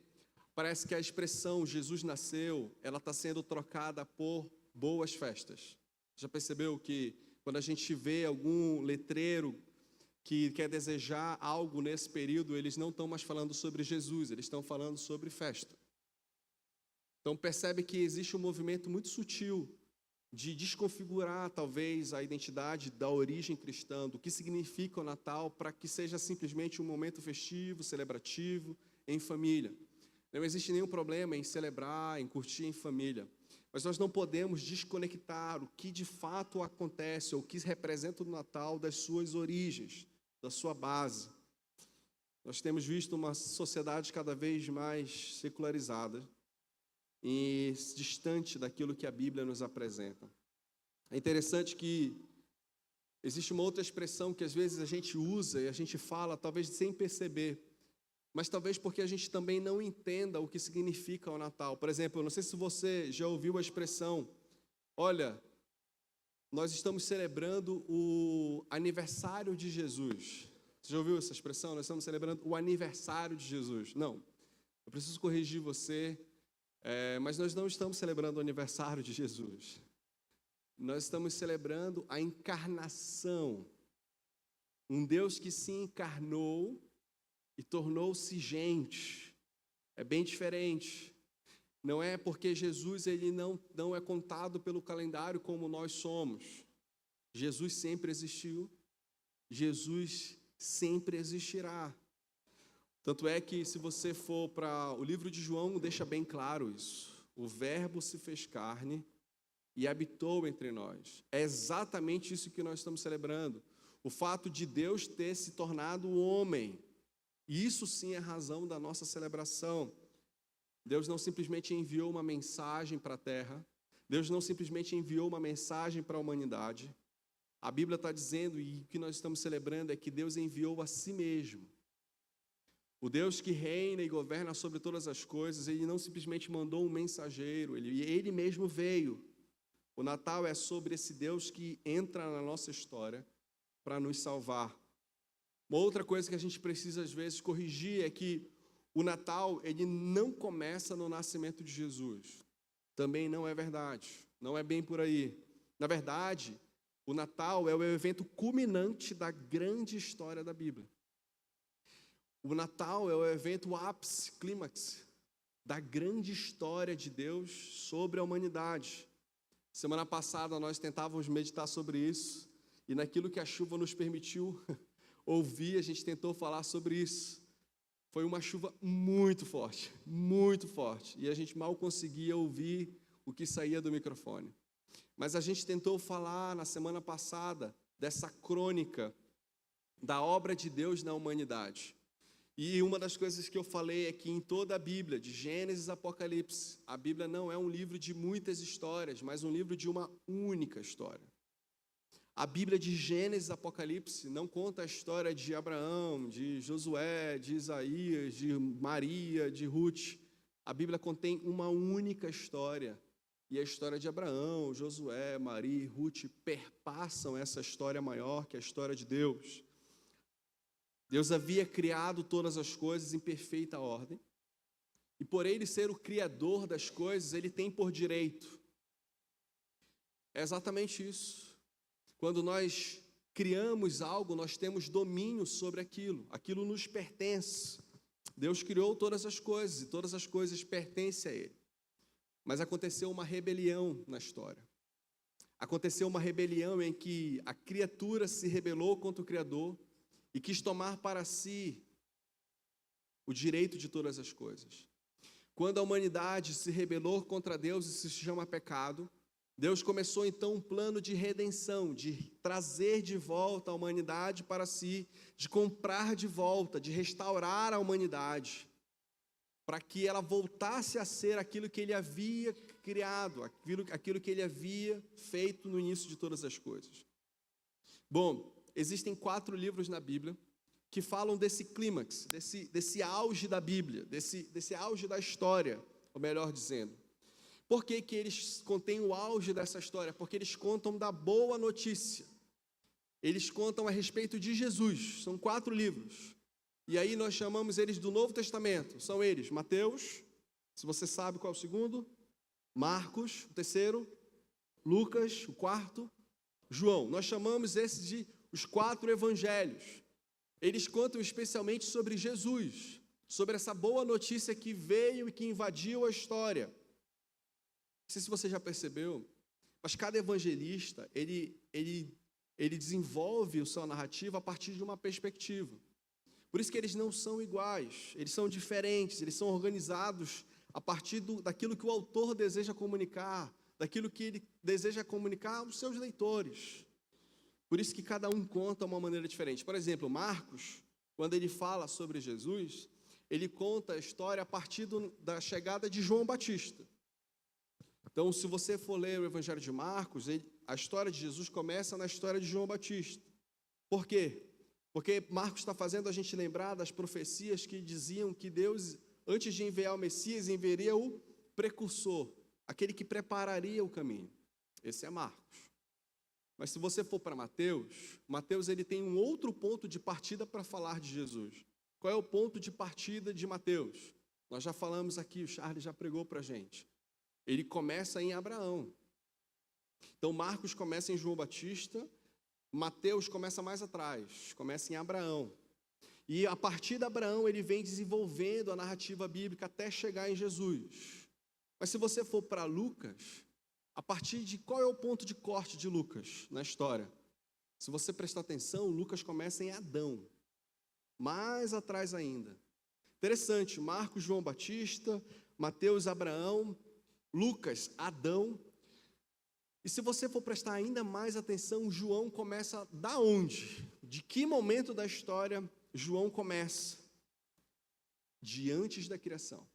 parece que a expressão Jesus nasceu, ela está sendo trocada por boas festas. Já percebeu que quando a gente vê algum letreiro que quer desejar algo nesse período, eles não estão mais falando sobre Jesus, eles estão falando sobre festa. Então percebe que existe um movimento muito sutil de desconfigurar talvez a identidade da origem cristã, do que significa o Natal, para que seja simplesmente um momento festivo, celebrativo, em família. Não existe nenhum problema em celebrar, em curtir em família. Mas nós não podemos desconectar o que de fato acontece, ou o que representa o Natal das suas origens, da sua base. Nós temos visto uma sociedade cada vez mais secularizada e distante daquilo que a Bíblia nos apresenta. É interessante que existe uma outra expressão que às vezes a gente usa e a gente fala, talvez sem perceber, mas talvez porque a gente também não entenda o que significa o Natal. Por exemplo, eu não sei se você já ouviu a expressão: olha, nós estamos celebrando o aniversário de Jesus. Você já ouviu essa expressão? Nós estamos celebrando o aniversário de Jesus. Não, eu preciso corrigir você, mas nós não estamos celebrando o aniversário de Jesus. Nós estamos celebrando a encarnação. Um Deus que se encarnou e tornou-se gente. É bem diferente. Não é porque Jesus ele não é contado pelo calendário como nós somos. Jesus sempre existiu. Jesus sempre existirá. Tanto é que, se você for para o livro de João, deixa bem claro isso. O Verbo se fez carne e habitou entre nós. É exatamente isso que nós estamos celebrando. O fato de Deus ter se tornado homem. E isso sim é a razão da nossa celebração. Deus não simplesmente enviou uma mensagem para a terra. Deus não simplesmente enviou uma mensagem para a humanidade. A Bíblia está dizendo, e o que nós estamos celebrando é que Deus enviou a si mesmo. O Deus que reina e governa sobre todas as coisas, Ele não simplesmente mandou um mensageiro, Ele mesmo veio. O Natal é sobre esse Deus que entra na nossa história para nos salvar. Uma outra coisa que a gente precisa, às vezes, corrigir é que o Natal, ele não começa no nascimento de Jesus. Também não é verdade. Não é bem por aí. Na verdade, o Natal é o evento culminante da grande história da Bíblia. O Natal é o evento ápice, clímax, da grande história de Deus sobre a humanidade. Semana passada nós tentávamos meditar sobre isso, e naquilo que a chuva nos permitiu ouvir, a gente tentou falar sobre isso. Foi uma chuva muito forte, e a gente mal conseguia ouvir o que saía do microfone. Mas a gente tentou falar na semana passada dessa crônica da obra de Deus na humanidade. E uma das coisas que eu falei é que em toda a Bíblia, de Gênesis a Apocalipse, a Bíblia não é um livro de muitas histórias, mas um livro de uma única história. A Bíblia de Gênesis a Apocalipse não conta a história de Abraão, de Josué, de Isaías, de Maria, de Ruth. A Bíblia contém uma única história. E a história de Abraão, Josué, Maria e Ruth perpassam essa história maior, que é a história de Deus. Deus havia criado todas as coisas em perfeita ordem, e por Ele ser o Criador das coisas, Ele tem por direito. É exatamente isso. Quando nós criamos algo, nós temos domínio sobre aquilo, aquilo nos pertence. Deus criou todas as coisas, e todas as coisas pertencem a Ele. Mas aconteceu uma rebelião na história. Aconteceu uma rebelião em que a criatura se rebelou contra o Criador, e quis tomar para si o direito de todas as coisas. Quando a humanidade se rebelou contra Deus, isso se chama pecado, Deus começou então um plano de redenção, de trazer de volta a humanidade para si, de comprar de volta, de restaurar a humanidade, para que ela voltasse a ser aquilo que Ele havia criado, aquilo que Ele havia feito no início de todas as coisas. Bom, existem 4 livros na Bíblia que falam desse clímax, desse auge da Bíblia, desse auge da história, ou melhor dizendo. Por que eles contêm o auge dessa história? Porque eles contam da boa notícia. Eles contam a respeito de Jesus. São 4 livros. E aí nós chamamos eles do Novo Testamento. São eles: Mateus, se você sabe qual é o segundo, Marcos, o terceiro, Lucas, o quarto, João. Nós chamamos esses de os 4 evangelhos. Eles contam especialmente sobre Jesus, sobre essa boa notícia que veio e que invadiu a história. Não sei se você já percebeu, mas cada evangelista, ele desenvolve a sua narrativa a partir de uma perspectiva. Por isso que eles não são iguais, eles são diferentes, eles são organizados a partir daquilo que o autor deseja comunicar, daquilo que ele deseja comunicar aos seus leitores. Por isso que cada um conta de uma maneira diferente. Por exemplo, Marcos, quando ele fala sobre Jesus, ele conta a história a partir da chegada de João Batista. Então, se você for ler o Evangelho de Marcos, a história de Jesus começa na história de João Batista. Por quê? Porque Marcos está fazendo a gente lembrar das profecias que diziam que Deus, antes de enviar o Messias, enviaria o precursor, aquele que prepararia o caminho. Esse é Marcos. Mas se você for para Mateus ele tem um outro ponto de partida para falar de Jesus. Qual é o ponto de partida de Mateus? Nós já falamos aqui, o Charles já pregou para a gente. Ele começa em Abraão. Então Marcos começa em João Batista, Mateus começa mais atrás, começa em Abraão. E a partir de Abraão, ele vem desenvolvendo a narrativa bíblica até chegar em Jesus. Mas se você for para Lucas, a partir de qual é o ponto de corte de Lucas na história? Se você prestar atenção, Lucas começa em Adão, mais atrás ainda. Interessante, Marcos, João Batista, Mateus, Abraão, Lucas, Adão. E se você for prestar ainda mais atenção, João começa da onde? De que momento da história João começa? De antes da criação.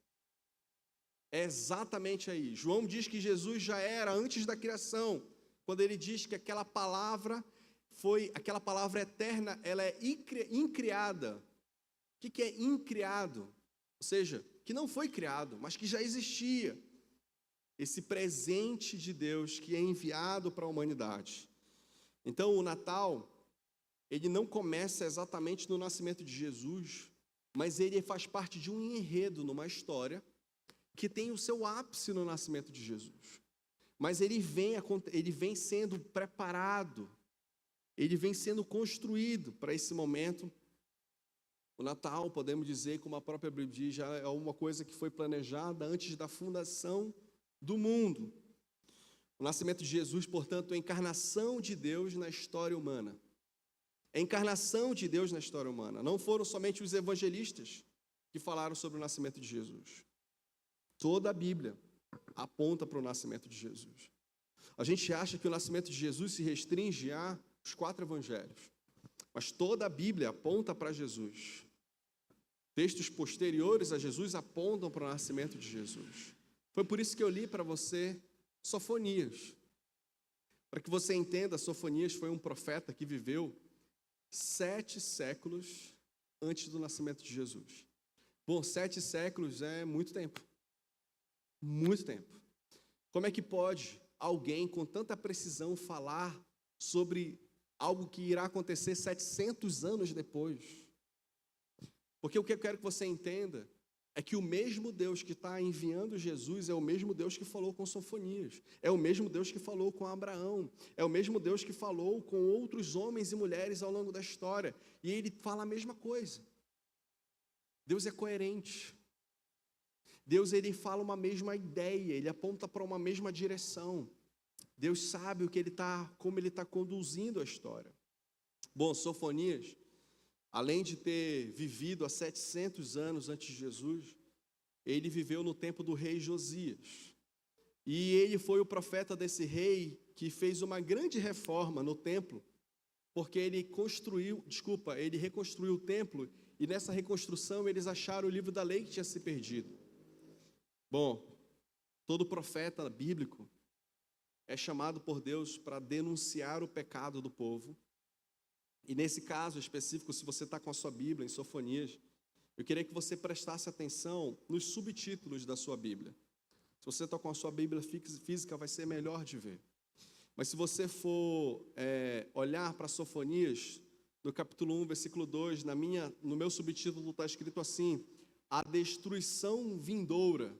É exatamente aí. João diz que Jesus já era antes da criação, quando ele diz que aquela palavra eterna, ela é incriada. O que é incriado? Ou seja, que não foi criado, mas que já existia. Esse presente de Deus que é enviado para a humanidade. Então, o Natal, ele não começa exatamente no nascimento de Jesus, mas ele faz parte de um enredo numa história que tem o seu ápice no nascimento de Jesus. Mas ele vem sendo preparado, ele vem sendo construído para esse momento. O Natal, podemos dizer, como a própria Bíblia diz, já é uma coisa que foi planejada antes da fundação do mundo. O nascimento de Jesus, portanto, é a encarnação de Deus na história humana. É a encarnação de Deus na história humana. Não foram somente os evangelistas que falaram sobre o nascimento de Jesus. Toda a Bíblia aponta para o nascimento de Jesus. A gente acha que o nascimento de Jesus se restringe aos 4 evangelhos, mas toda a Bíblia aponta para Jesus. Textos posteriores a Jesus apontam para o nascimento de Jesus. Foi por isso que eu li para você Sofonias. Para que você entenda, Sofonias foi um profeta que viveu 7 séculos antes do nascimento de Jesus. Bom, 7 séculos é muito tempo. Muito tempo. Como é que pode alguém com tanta precisão falar sobre algo que irá acontecer 700 anos depois? Porque o que eu quero que você entenda é que o mesmo Deus que está enviando Jesus é o mesmo Deus que falou com Sofonias, é o mesmo Deus que falou com Abraão, é o mesmo Deus que falou com outros homens e mulheres ao longo da história, e ele fala a mesma coisa. Deus é coerente. Deus, ele fala uma mesma ideia, ele aponta para uma mesma direção. Deus sabe como ele está conduzindo a história. Bom, Sofonias, além de ter vivido há 700 anos antes de Jesus, ele viveu no tempo do rei Josias. E ele foi o profeta desse rei que fez uma grande reforma no templo, porque ele reconstruiu o templo, e nessa reconstrução eles acharam o livro da lei que tinha se perdido. Bom, todo profeta bíblico é chamado por Deus para denunciar o pecado do povo. E nesse caso específico, se você está com a sua Bíblia em Sofonias, eu queria que você prestasse atenção nos subtítulos da sua Bíblia. Se você está com a sua Bíblia física, vai ser melhor de ver. Mas se você for olhar para Sofonias, no capítulo 1, versículo 2, no meu subtítulo está escrito assim: a destruição vindoura.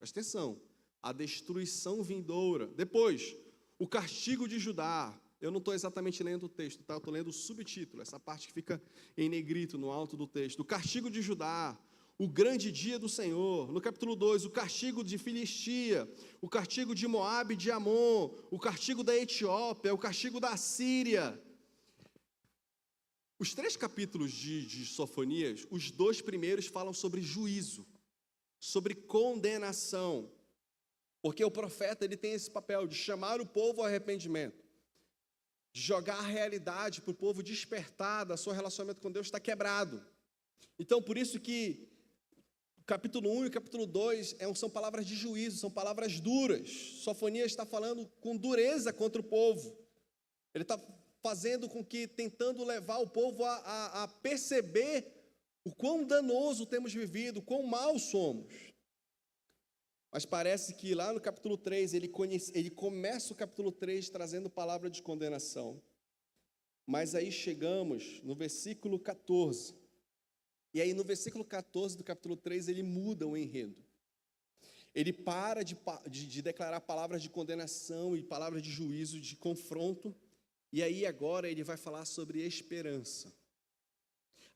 Presta atenção, a destruição vindoura. Depois, o castigo de Judá. Eu não estou exatamente lendo o texto, tá? Eu estou lendo o subtítulo, essa parte que fica em negrito no alto do texto. O castigo de Judá, o grande dia do Senhor. No capítulo 2, o castigo de Filistia, o castigo de Moabe e de Amon, o castigo da Etiópia, o castigo da Síria. Os 3 capítulos de Sofonias, os 2 primeiros falam sobre juízo, sobre condenação. Porque o profeta, ele tem esse papel de chamar o povo ao arrependimento, de jogar a realidade para o povo despertar da seu relacionamento com Deus está quebrado. Então, por isso que o capítulo 1 e o capítulo 2 são palavras de juízo, são palavras duras. Sofonias está falando com dureza contra o povo. Ele está tentando levar o povo a perceber o quão danoso temos vivido, o quão mal somos. Mas parece que lá no capítulo 3, ele começa o capítulo 3 trazendo palavra de condenação. Mas aí chegamos no versículo 14. E aí no versículo 14 do capítulo 3, ele muda o enredo. Ele para de declarar palavras de condenação e palavras de juízo, de confronto. E aí agora ele vai falar sobre esperança.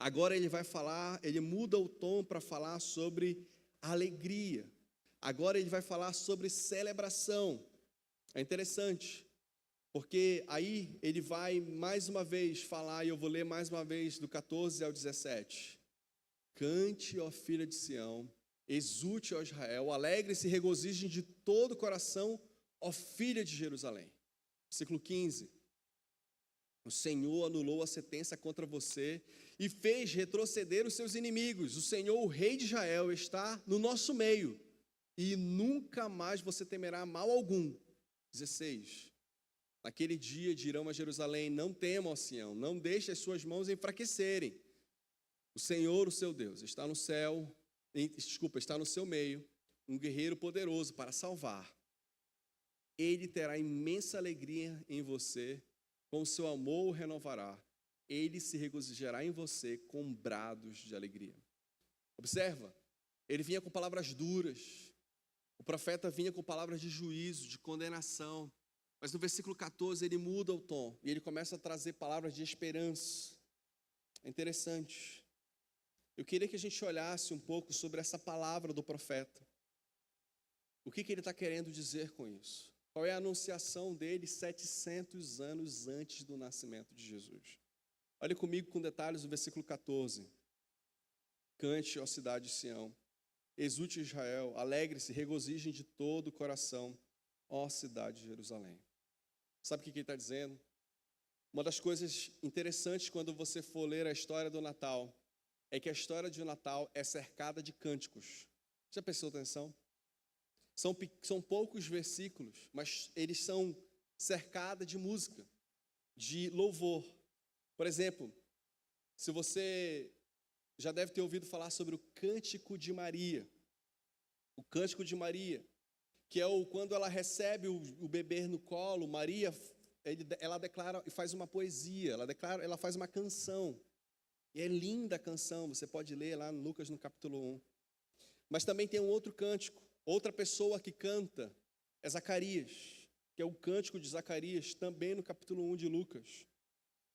Agora ele vai falar, ele muda o tom para falar sobre alegria. Agora ele vai falar sobre celebração. É interessante, porque aí ele vai mais uma vez falar, e eu vou ler mais uma vez do 14 ao 17. Cante, ó filha de Sião, exulte, ó Israel, alegre-se e regozije de todo o coração, ó filha de Jerusalém. Versículo 15. O Senhor anulou a sentença contra você e fez retroceder os seus inimigos. O Senhor, o Rei de Israel, está no nosso meio e nunca mais você temerá mal algum. 16. Naquele dia dirão a Jerusalém: não temam, ó Sião, não deixe as suas mãos enfraquecerem. O Senhor, o seu Deus, está no seu meio, um guerreiro poderoso para salvar. Ele terá imensa alegria em você, com o seu amor o renovará. Ele se regozijará em você com brados de alegria. Observa, ele vinha com palavras duras. O profeta vinha com palavras de juízo, de condenação. Mas no versículo 14 ele muda o tom e ele começa a trazer palavras de esperança. É interessante. Eu queria que a gente olhasse um pouco sobre essa palavra do profeta. O que ele está querendo dizer com isso? Qual é a anunciação dele 700 anos antes do nascimento de Jesus? Olhe comigo com detalhes o versículo 14. Cante, ó cidade de Sião, exulte Israel, alegre-se, regozijem de todo o coração, ó cidade de Jerusalém. Sabe o que ele está dizendo? Uma das coisas interessantes quando você for ler a história do Natal é que a história de Natal é cercada de cânticos. Já prestou atenção? São poucos versículos, mas eles são cercados de música, de louvor. Por exemplo, se você já deve ter ouvido falar sobre o Cântico de Maria. O Cântico de Maria, que é quando ela recebe o bebê no colo, Maria, ela declara e faz uma poesia, ela faz uma canção. E é linda a canção, você pode ler lá no Lucas no capítulo 1. Mas também tem um outro cântico. Outra pessoa que canta é Zacarias, que é o cântico de Zacarias, também no capítulo 1 de Lucas.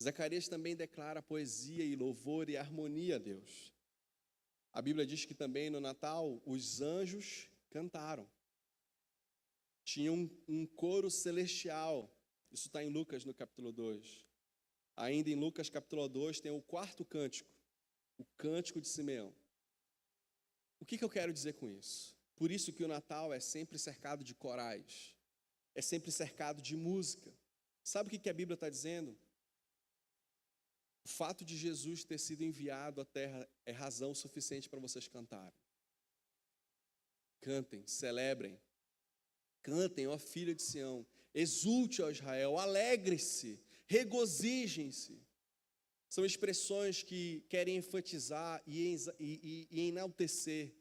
Zacarias também declara poesia e louvor e harmonia a Deus. A Bíblia diz que também no Natal os anjos cantaram. Tinha um coro celestial. Isso está em Lucas no capítulo 2. Ainda em Lucas capítulo 2 tem o quarto cântico, o cântico de Simeão. O que eu quero dizer com isso? Por isso que o Natal é sempre cercado de corais, é sempre cercado de música. Sabe o que a Bíblia está dizendo? O fato de Jesus ter sido enviado à terra é razão suficiente para vocês cantarem. Cantem, celebrem. Cantem, ó filha de Sião. Exulte, ó Israel. Alegre-se, regozijem-se. São expressões que querem enfatizar e enaltecer.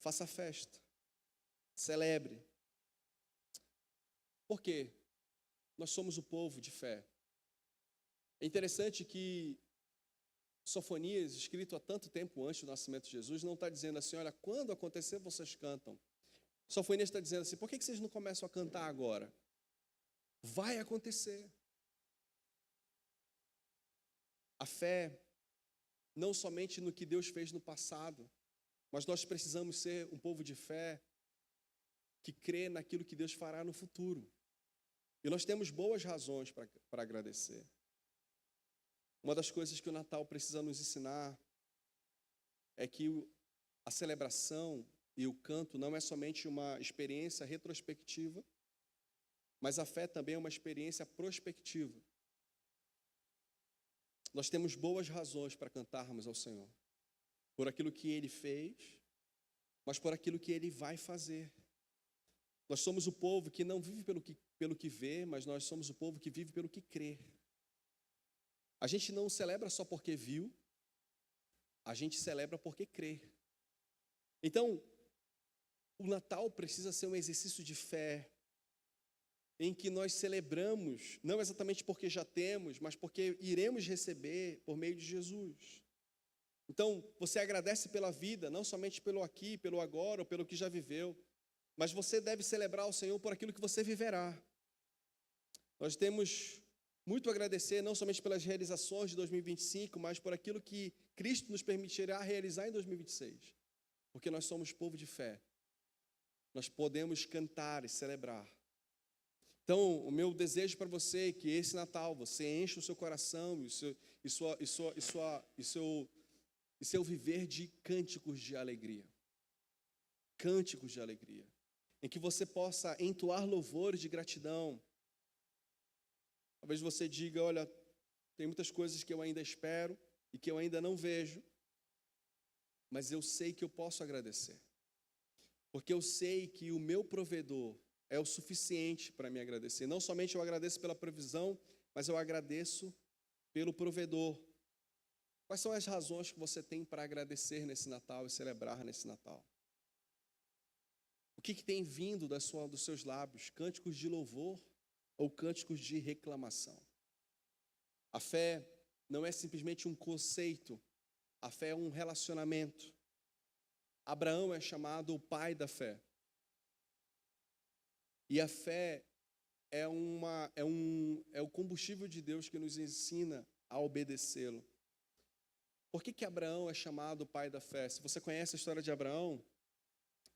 Faça festa, celebre. Por quê? Nós somos o povo de fé. É interessante que Sofonias, escrito há tanto tempo antes do nascimento de Jesus, não está dizendo assim, olha, quando acontecer vocês cantam. Sofonias está dizendo assim, por que vocês não começam a cantar agora? Vai acontecer. A fé, não somente no que Deus fez no passado, mas nós precisamos ser um povo de fé que crê naquilo que Deus fará no futuro. E nós temos boas razões para agradecer. Uma das coisas que o Natal precisa nos ensinar é que a celebração e o canto não é somente uma experiência retrospectiva, mas a fé também é uma experiência prospectiva. Nós temos boas razões para cantarmos ao Senhor. Por aquilo que Ele fez, mas por aquilo que Ele vai fazer. Nós somos o povo que não vive pelo que vê, mas nós somos o povo que vive pelo que crê. A gente não celebra só porque viu, a gente celebra porque crê. Então, o Natal precisa ser um exercício de fé, em que nós celebramos, não exatamente porque já temos, mas porque iremos receber por meio de Jesus. Então, você agradece pela vida, não somente pelo aqui, pelo agora, ou pelo que já viveu, mas você deve celebrar o Senhor por aquilo que você viverá. Nós temos Muito agradecer não somente pelas realizações de 2025, mas por aquilo que Cristo nos permitirá realizar em 2026. Porque nós somos povo de fé. Nós podemos cantar e celebrar. Então, o meu desejo para você é que esse Natal você encha o seu coração e seu viver de cânticos de alegria. Cânticos de alegria. Em que você possa entoar louvores de gratidão. Talvez você diga, olha, tem muitas coisas que eu ainda espero e que eu ainda não vejo, mas eu sei que eu posso agradecer. Porque eu sei que o meu provedor é o suficiente para me agradecer. Não somente eu agradeço pela provisão, mas eu agradeço pelo provedor. Quais são as razões que você tem para agradecer nesse Natal e celebrar nesse Natal? O que tem vindo dos seus lábios? Cânticos de louvor ou cânticos de reclamação? A fé não é simplesmente um conceito, a fé é um relacionamento. Abraão é chamado o pai da fé. E a fé é o combustível de Deus que nos ensina a obedecê-lo. Por que Abraão é chamado o pai da fé? Se você conhece a história de Abraão,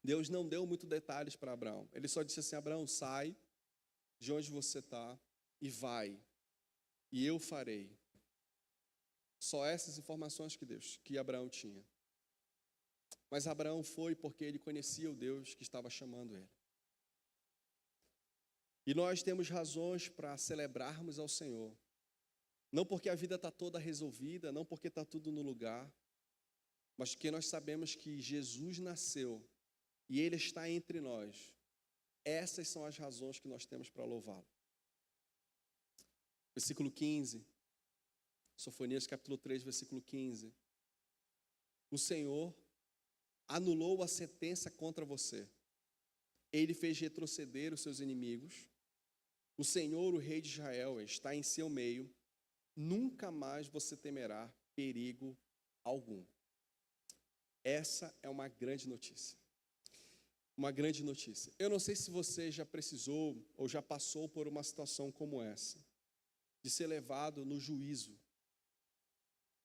Deus não deu muitos detalhes para Abraão. Ele só disse assim, Abraão, sai de onde você está e vai, e eu farei. Só essas informações que Abraão tinha. Mas Abraão foi porque ele conhecia o Deus que estava chamando ele. E nós temos razões para celebrarmos ao Senhor. Não porque a vida está toda resolvida, não porque está tudo no lugar, mas porque nós sabemos que Jesus nasceu e Ele está entre nós. Essas são as razões que nós temos para louvá-lo. Versículo 15, Sofonias capítulo 3, versículo 15. O Senhor anulou a sentença contra você. Ele fez retroceder os seus inimigos. O Senhor, o Rei de Israel, está em seu meio. Nunca mais você temerá perigo algum. Essa é uma grande notícia. Uma grande notícia. Eu não sei se você já precisou ou já passou por uma situação como essa, de ser levado no juízo.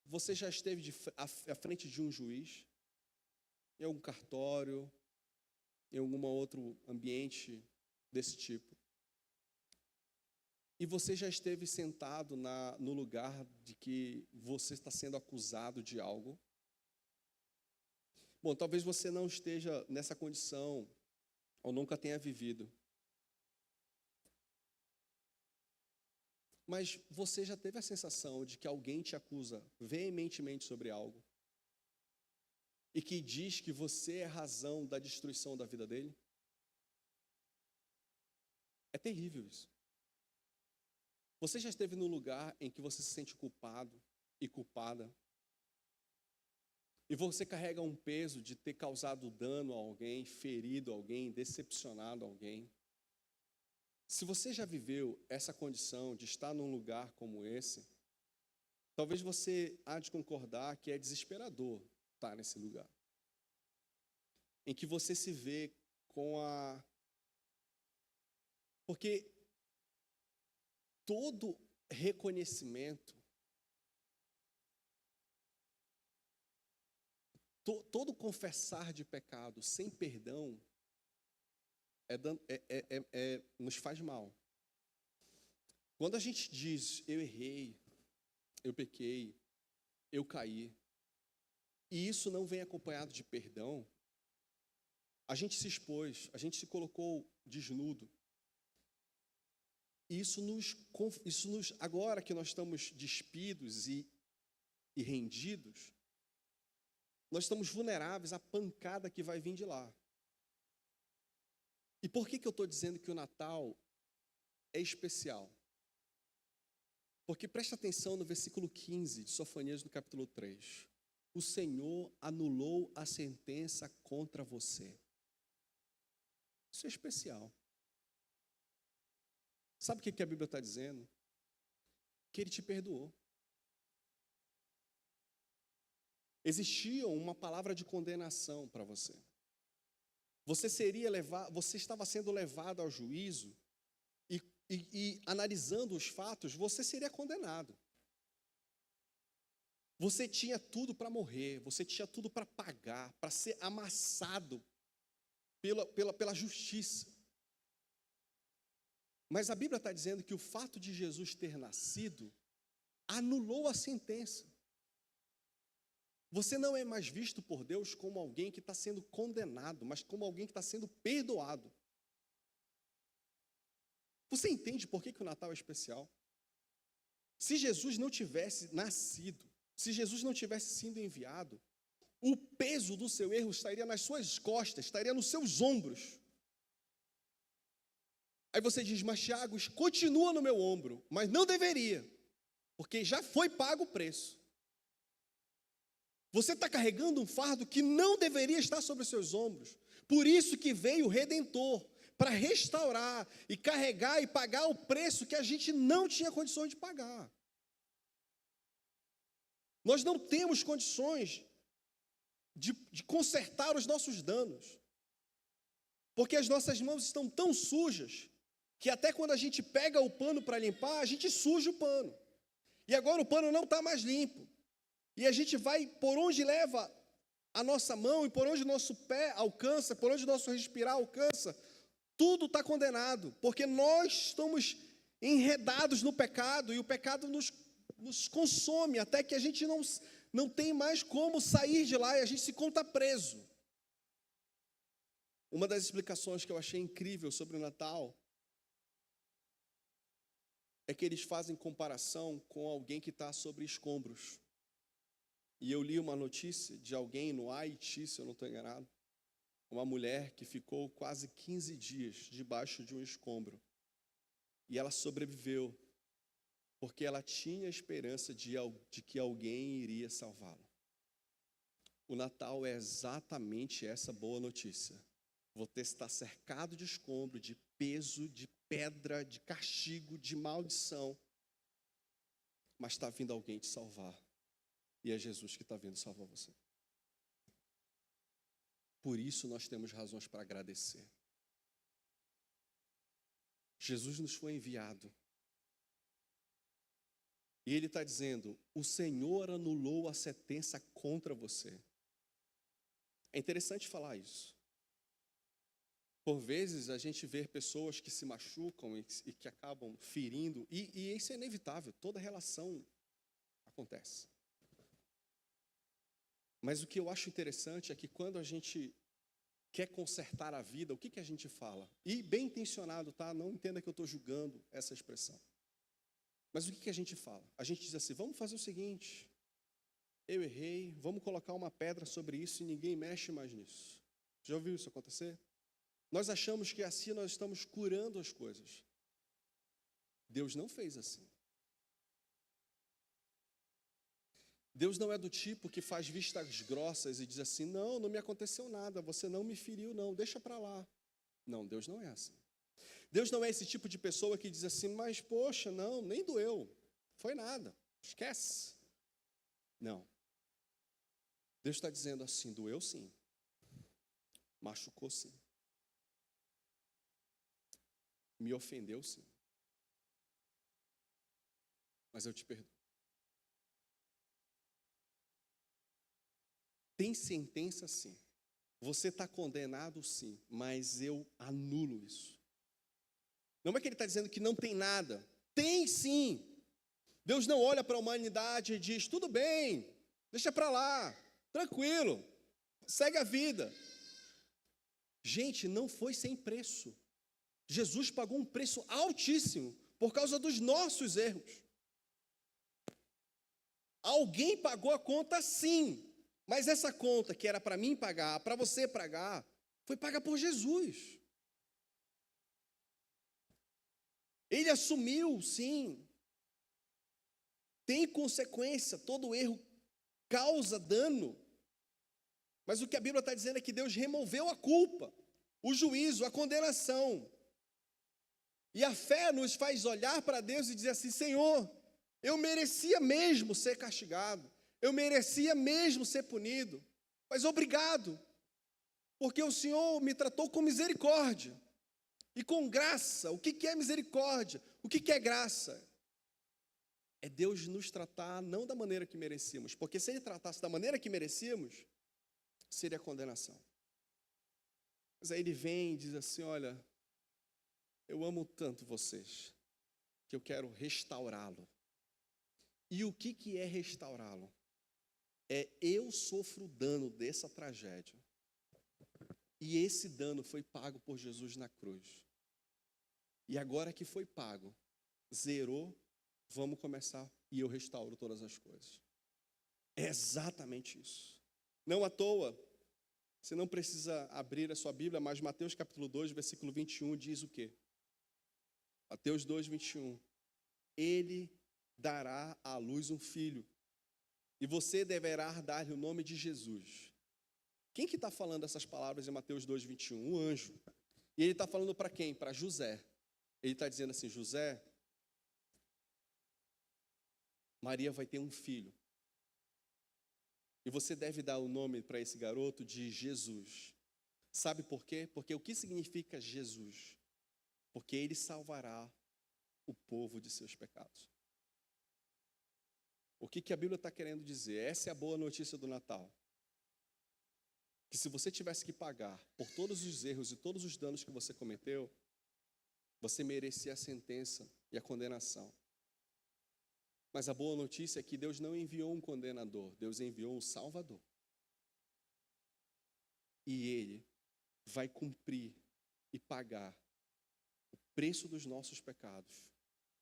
Você já esteve à frente de um juiz, em algum cartório, em algum outro ambiente desse tipo? E você já esteve sentado no lugar de que você está sendo acusado de algo? Bom, talvez você não esteja nessa condição ou nunca tenha vivido. Mas você já teve a sensação de que alguém te acusa veementemente sobre algo? E que diz que você é a razão da destruição da vida dele? É terrível isso. Você já esteve num lugar em que você se sente culpado e culpada? E você carrega um peso de ter causado dano a alguém, ferido alguém, decepcionado alguém? Se você já viveu essa condição de estar num lugar como esse, talvez você há de concordar que é desesperador estar nesse lugar. Em que você se vê Porque todo reconhecimento, todo confessar de pecado sem perdão nos faz mal. Quando a gente diz, eu errei, eu pequei, eu caí, e isso não vem acompanhado de perdão, a gente se expôs, a gente se colocou desnudo. Isso nos, agora que nós estamos despidos e rendidos, nós estamos vulneráveis à pancada que vai vir de lá. E por que eu estou dizendo que o Natal é especial? Porque presta atenção no versículo 15 de Sofonias, no capítulo 3. O Senhor anulou a sentença contra você. Isso é especial. Sabe o que a Bíblia está dizendo? Que Ele te perdoou. Existia uma palavra de condenação para você. Você estava sendo levado ao juízo, e e analisando os fatos, você seria condenado. Você tinha tudo para morrer, você tinha tudo para pagar, para ser amassado pela justiça. Mas a Bíblia está dizendo que o fato de Jesus ter nascido anulou a sentença. Você não é mais visto por Deus como alguém que está sendo condenado, mas como alguém que está sendo perdoado. Você entende por que o Natal é especial? Se Jesus não tivesse nascido, se Jesus não tivesse sido enviado, o peso do seu erro estaria nas suas costas, estaria nos seus ombros. Aí você diz, mas Tiago, continua no meu ombro, mas não deveria, porque já foi pago o preço. Você está carregando um fardo que não deveria estar sobre os seus ombros. Por isso que veio o Redentor, para restaurar e carregar e pagar o preço que a gente não tinha condições de pagar. Nós não temos condições de consertar os nossos danos, porque as nossas mãos estão tão sujas, que até quando a gente pega o pano para limpar, a gente suja o pano. E agora o pano não está mais limpo. E a gente vai por onde leva a nossa mão e por onde o nosso pé alcança, por onde o nosso respirar alcança, tudo está condenado, porque nós estamos enredados no pecado e o pecado nos consome até que a gente não tem mais como sair de lá e a gente se conta preso. Uma das explicações que eu achei incrível sobre o Natal é que eles fazem comparação com alguém que está sobre escombros. E eu li uma notícia de alguém no Haiti, se eu não estou enganado, uma mulher que ficou quase 15 dias debaixo de um escombro. E ela sobreviveu, porque ela tinha a esperança de que alguém iria salvá-la. O Natal é exatamente essa boa notícia. Você está cercado de escombro, de peso, de pedra, de castigo, de maldição. Mas está vindo alguém te salvar. E é Jesus que está vindo salvar você. Por isso nós temos razões para agradecer. Jesus nos foi enviado. E Ele está dizendo, o Senhor anulou a sentença contra você. É interessante falar isso. Por vezes a gente vê pessoas que se machucam e que acabam ferindo, e isso é inevitável, toda relação acontece. Mas o que eu acho interessante é que quando a gente quer consertar a vida, o que a gente fala? E bem intencionado, tá? Não entenda que eu estou julgando essa expressão. Mas o que a gente fala? A gente diz assim, vamos fazer o seguinte, eu errei, vamos colocar uma pedra sobre isso e ninguém mexe mais nisso. Já ouviu isso acontecer? Nós achamos que assim nós estamos curando as coisas. Deus não fez assim. Deus não é do tipo que faz vistas grossas e diz assim, não me aconteceu nada, você não me feriu não, deixa para lá. Não, Deus não é assim. Deus não é esse tipo de pessoa que diz assim, mas poxa, não, nem doeu, foi nada, esquece. Não. Deus está dizendo assim, doeu sim, machucou sim, me ofendeu sim, mas eu te perdoo. Tem sentença sim, você está condenado sim, mas eu anulo isso. Não é que ele está dizendo que não tem nada, tem sim. Deus não olha para a humanidade e diz, tudo bem, deixa para lá, tranquilo, segue a vida. Gente, não foi sem preço. Jesus pagou um preço altíssimo por causa dos nossos erros. Alguém pagou a conta sim. Mas essa conta que era para mim pagar, para você pagar, foi paga por Jesus. Ele assumiu, sim. Tem consequência, todo erro causa dano. Mas o que a Bíblia está dizendo é que Deus removeu a culpa, o juízo, a condenação. E a fé nos faz olhar para Deus e dizer assim, Senhor, eu merecia mesmo ser castigado. Eu merecia mesmo ser punido, mas obrigado, porque o Senhor me tratou com misericórdia e com graça. O que é misericórdia? O que é graça? É Deus nos tratar não da maneira que merecíamos, porque se Ele tratasse da maneira que merecíamos, seria condenação. Mas aí Ele vem e diz assim, olha, eu amo tanto vocês, que eu quero restaurá-lo. E o que é restaurá-lo? É eu sofro o dano dessa tragédia. E esse dano foi pago por Jesus na cruz. E agora que foi pago, zerou, vamos começar e eu restauro todas as coisas. É exatamente isso. Não à toa, você não precisa abrir a sua Bíblia, mas Mateus capítulo 2, versículo 21 diz o quê? Mateus 2, 21. Ele dará à luz um filho, e você deverá dar-lhe o nome de Jesus. Quem que está falando essas palavras em Mateus 2, 21? Um anjo. E ele está falando para quem? Para José. Ele está dizendo assim, José, Maria vai ter um filho. E você deve dar o nome para esse garoto de Jesus. Sabe por quê? Porque o que significa Jesus? Porque ele salvará o povo de seus pecados. O que a Bíblia está querendo dizer? Essa é a boa notícia do Natal. Que se você tivesse que pagar por todos os erros e todos os danos que você cometeu, você merecia a sentença e a condenação. Mas a boa notícia é que Deus não enviou um condenador, Deus enviou um Salvador. E Ele vai cumprir e pagar o preço dos nossos pecados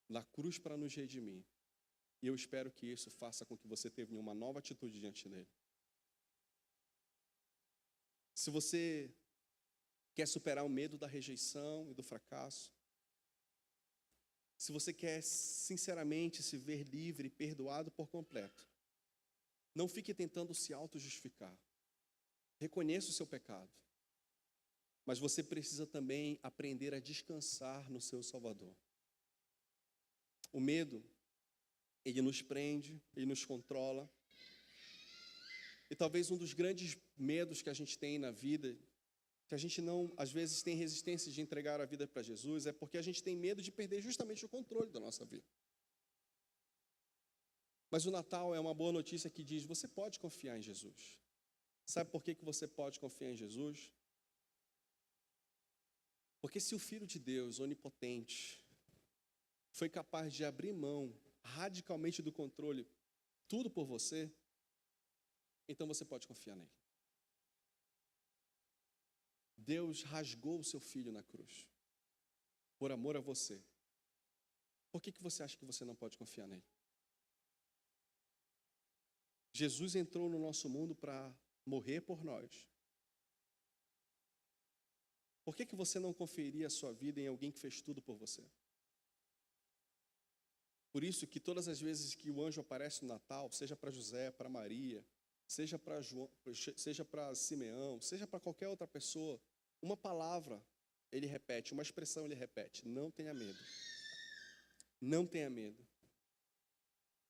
na cruz para nos redimir. E eu espero que isso faça com que você tenha uma nova atitude diante dele. Se você quer superar o medo da rejeição e do fracasso, se você quer sinceramente se ver livre e perdoado por completo, não fique tentando se auto-justificar. Reconheça o seu pecado. Mas você precisa também aprender a descansar no seu Salvador. O medo, ele nos prende, ele nos controla. E talvez um dos grandes medos que a gente tem na vida, que a gente não, às vezes, tem resistência de entregar a vida para Jesus, é porque a gente tem medo de perder justamente o controle da nossa vida. Mas o Natal é uma boa notícia que diz, você pode confiar em Jesus. Sabe por que você pode confiar em Jesus? Porque se o Filho de Deus, onipotente, foi capaz de abrir mão radicalmente do controle, tudo por você, então você pode confiar nele. Deus rasgou o seu filho na cruz, por amor a você. Por que você acha que você não pode confiar nele? Jesus entrou no nosso mundo para morrer por nós. Por que você não confiaria a sua vida em alguém que fez tudo por você? Por isso que todas as vezes que o anjo aparece no Natal, seja para José, para Maria, seja para João, seja para Simeão, seja para qualquer outra pessoa, uma palavra ele repete, uma expressão ele repete, não tenha medo. Não tenha medo.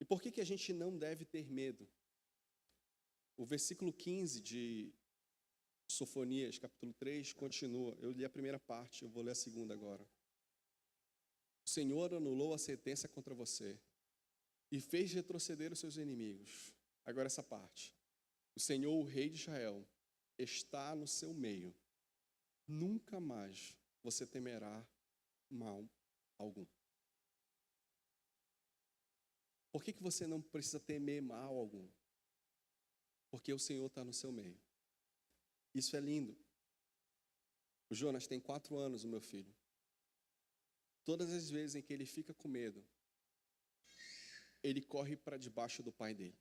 E por que a gente não deve ter medo? O versículo 15 de Sofonias, capítulo 3, continua. Eu li a primeira parte, eu vou ler a segunda agora. O Senhor anulou a sentença contra você e fez retroceder os seus inimigos. Agora essa parte. O Senhor, o Rei de Israel, está no seu meio. Nunca mais você temerá mal algum. Por que você não precisa temer mal algum? Porque o Senhor está no seu meio. Isso é lindo. O Jonas tem 4 anos, o meu filho. Todas as vezes em que ele fica com medo, ele corre para debaixo do pai dele.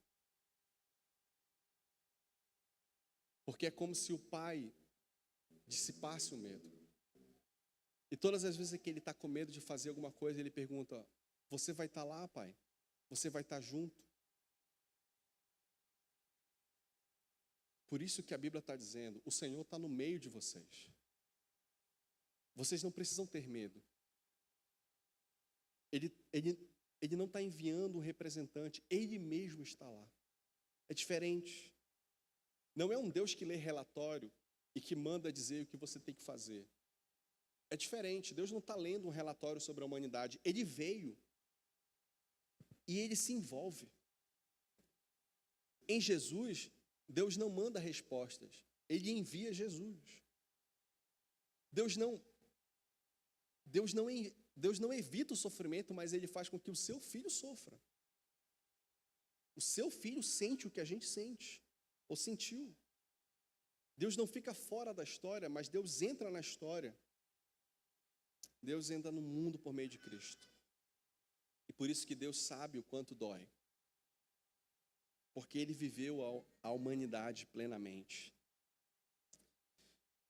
Porque é como se o pai dissipasse o medo. E todas as vezes que ele está com medo de fazer alguma coisa, ele pergunta, você vai estar lá, pai? Você vai estar junto? Por isso que a Bíblia está dizendo, o Senhor está no meio de vocês. Vocês não precisam ter medo. Ele não está enviando um representante, Ele mesmo está lá. É diferente. Não é um Deus que lê relatório e que manda dizer o que você tem que fazer. É diferente. Deus não está lendo um relatório sobre a humanidade. Ele veio e ele se envolve. Em Jesus, Deus não manda respostas. Ele envia Jesus. Deus não evita o sofrimento, mas ele faz com que o seu filho sofra. O seu filho sente o que a gente sente, ou sentiu. Deus não fica fora da história, mas Deus entra na história. Deus entra no mundo por meio de Cristo. E por isso que Deus sabe o quanto dói. Porque ele viveu a humanidade plenamente.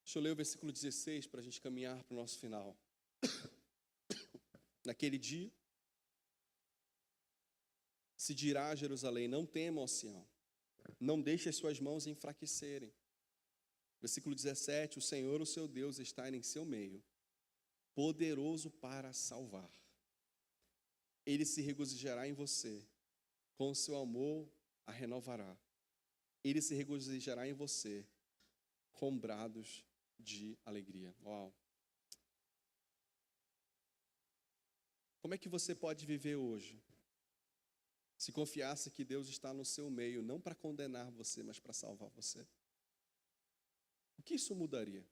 Deixa eu ler o versículo 16 para a gente caminhar para o nosso final. Naquele dia, se dirá a Jerusalém: não tema, ó Sião, não deixe as suas mãos enfraquecerem. Versículo 17: o Senhor, o seu Deus, está em seu meio, poderoso para salvar. Ele se regozijará em você, com o seu amor a renovará. Ele se regozijará em você, com brados de alegria. Uau! Como é que você pode viver hoje? Se confiasse que Deus está no seu meio, não para condenar você, mas para salvar você. O que isso mudaria?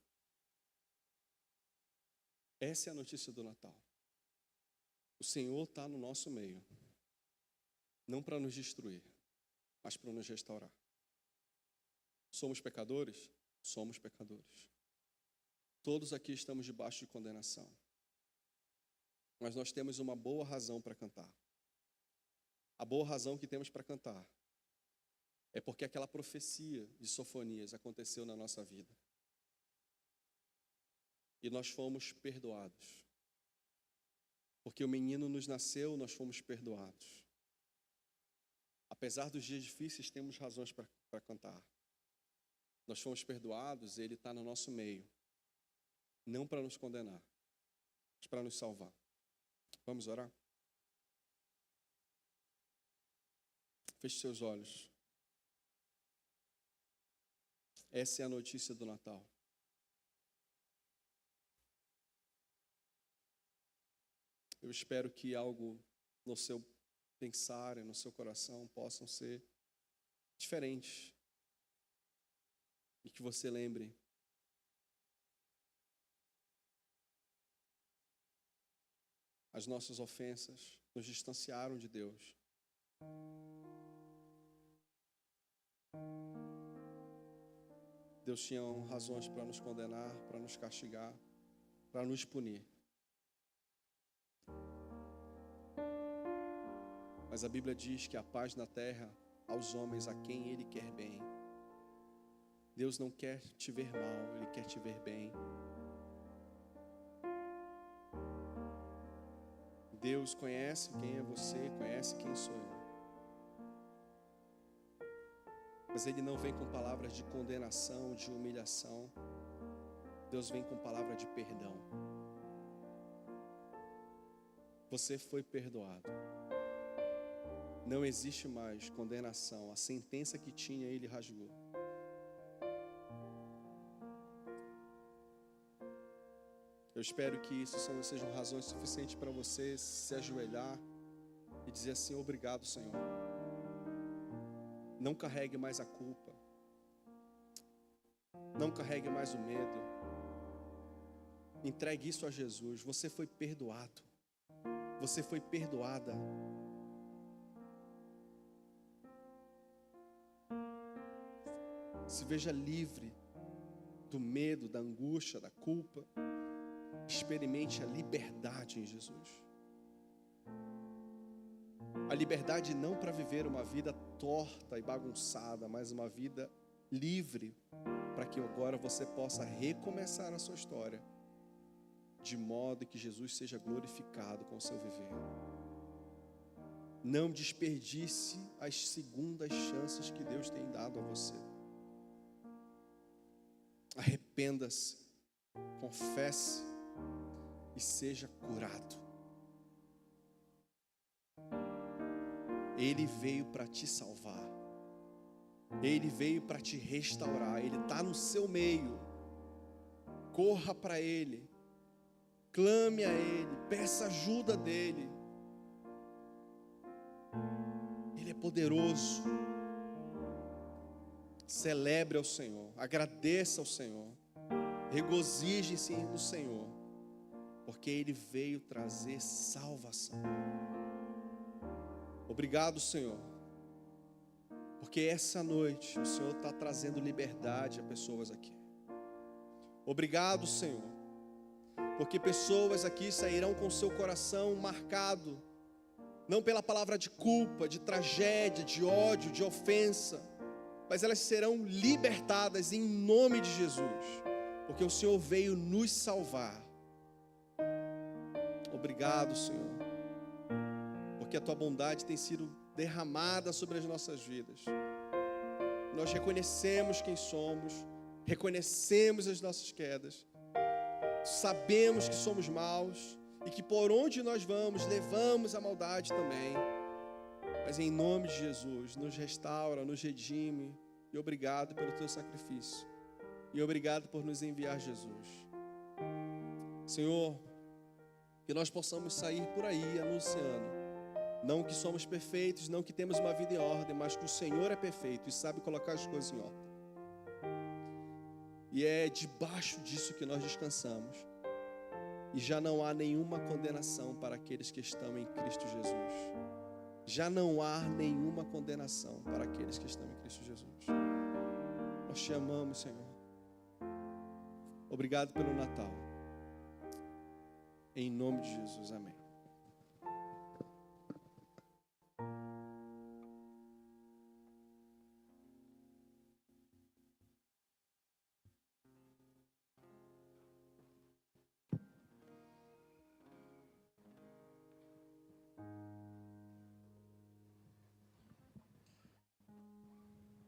Essa é a notícia do Natal. O Senhor está no nosso meio, não para nos destruir, mas para nos restaurar. Somos pecadores? Somos pecadores. Todos aqui estamos debaixo de condenação. Mas nós temos uma boa razão para cantar. A boa razão que temos para cantar é porque aquela profecia de Sofonias aconteceu na nossa vida. E nós fomos perdoados. Porque o menino nos nasceu, nós fomos perdoados. Apesar dos dias difíceis, temos razões para cantar. Nós fomos perdoados, ele está no nosso meio. Não para nos condenar, mas para nos salvar. Vamos orar? Feche seus olhos. Essa é a notícia do Natal. Eu espero que algo no seu pensar e no seu coração possam ser diferentes. E que você lembre as nossas ofensas nos distanciaram de Deus. Deus tinha razões para nos condenar, para nos castigar, para nos punir. Mas a Bíblia diz que a paz na terra aos homens a quem Ele quer bem. Deus não quer te ver mal, Ele quer te ver bem. Deus conhece quem é você, conhece quem sou eu. Mas Ele não vem com palavras de condenação, de humilhação. Deus vem com palavra de perdão. Você foi perdoado. Não existe mais condenação. A sentença que tinha, Ele rasgou. Eu espero que isso sejam razões suficientes para você se ajoelhar e dizer assim: obrigado, Senhor. Não carregue mais a culpa. Não carregue mais o medo. Entregue isso a Jesus. Você foi perdoado. Você foi perdoada. Se veja livre do medo, da angústia, da culpa. Experimente a liberdade em Jesus. A liberdade não para viver uma vida torta e bagunçada, mas uma vida livre, para que agora você possa recomeçar a sua história, de modo que Jesus seja glorificado com o seu viver. Não desperdice as segundas chances que Deus tem dado a você. Arrependa-se, confesse e seja curado. Ele veio para te salvar. Ele veio para te restaurar. Ele está no seu meio. Corra para Ele. clame a Ele, peça ajuda dEle. Ele é poderoso. Celebre ao Senhor, agradeça ao Senhor, regozije-se no Senhor, porque Ele veio trazer salvação. Obrigado, Senhor, porque essa noite o Senhor está trazendo liberdade a pessoas aqui. Obrigado, Senhor, porque pessoas aqui sairão com seu coração marcado, não pela palavra de culpa, de tragédia, de ódio, de ofensa, mas elas serão libertadas em nome de Jesus, porque o Senhor veio nos salvar. Obrigado, Senhor, porque a Tua bondade tem sido derramada sobre as nossas vidas. Nós reconhecemos quem somos, reconhecemos as nossas quedas, sabemos que somos maus e que por onde nós vamos, levamos a maldade também. Mas em nome de Jesus, nos restaura, nos redime. E obrigado pelo Teu sacrifício. E obrigado por nos enviar Jesus. Senhor, que nós possamos sair por aí anunciando, não que somos perfeitos, não que temos uma vida em ordem, mas que o Senhor é perfeito e sabe colocar as coisas em ordem. E é debaixo disso que nós descansamos. E já não há nenhuma condenação para aqueles que estão em Cristo Jesus. Já não há nenhuma condenação para aqueles que estão em Cristo Jesus. Nós te amamos, Senhor. Obrigado pelo Natal. Em nome de Jesus, amém.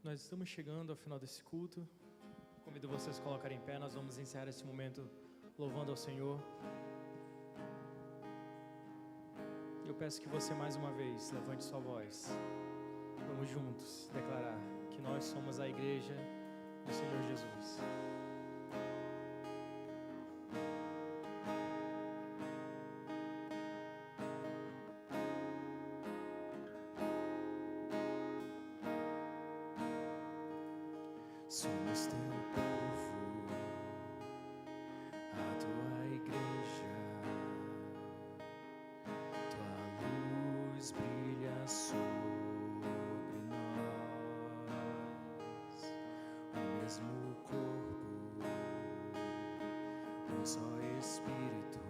Nós estamos chegando ao final desse culto. Convido vocês a colocarem em pé. Nós vamos encerrar esse momento louvando ao Senhor. Eu peço que você mais uma vez levante sua voz. Vamos juntos declarar que nós somos a igreja do Senhor Jesus. Somos teu povo, a tua igreja, tua luz brilha sobre nós, o mesmo corpo, um só Espírito,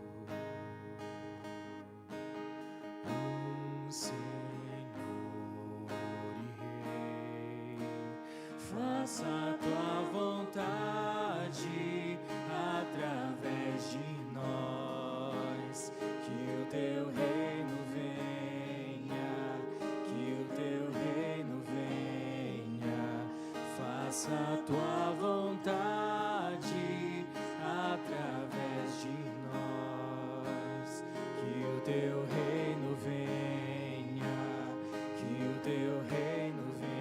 um Senhor e Rei. Faça a tua vontade através de nós, que o teu reino venha, que o teu reino venha. Faça a tua vontade através de nós, que o teu reino venha, que o teu reino venha.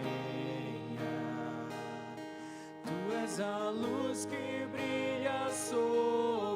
Tu és a luz que brilha sobre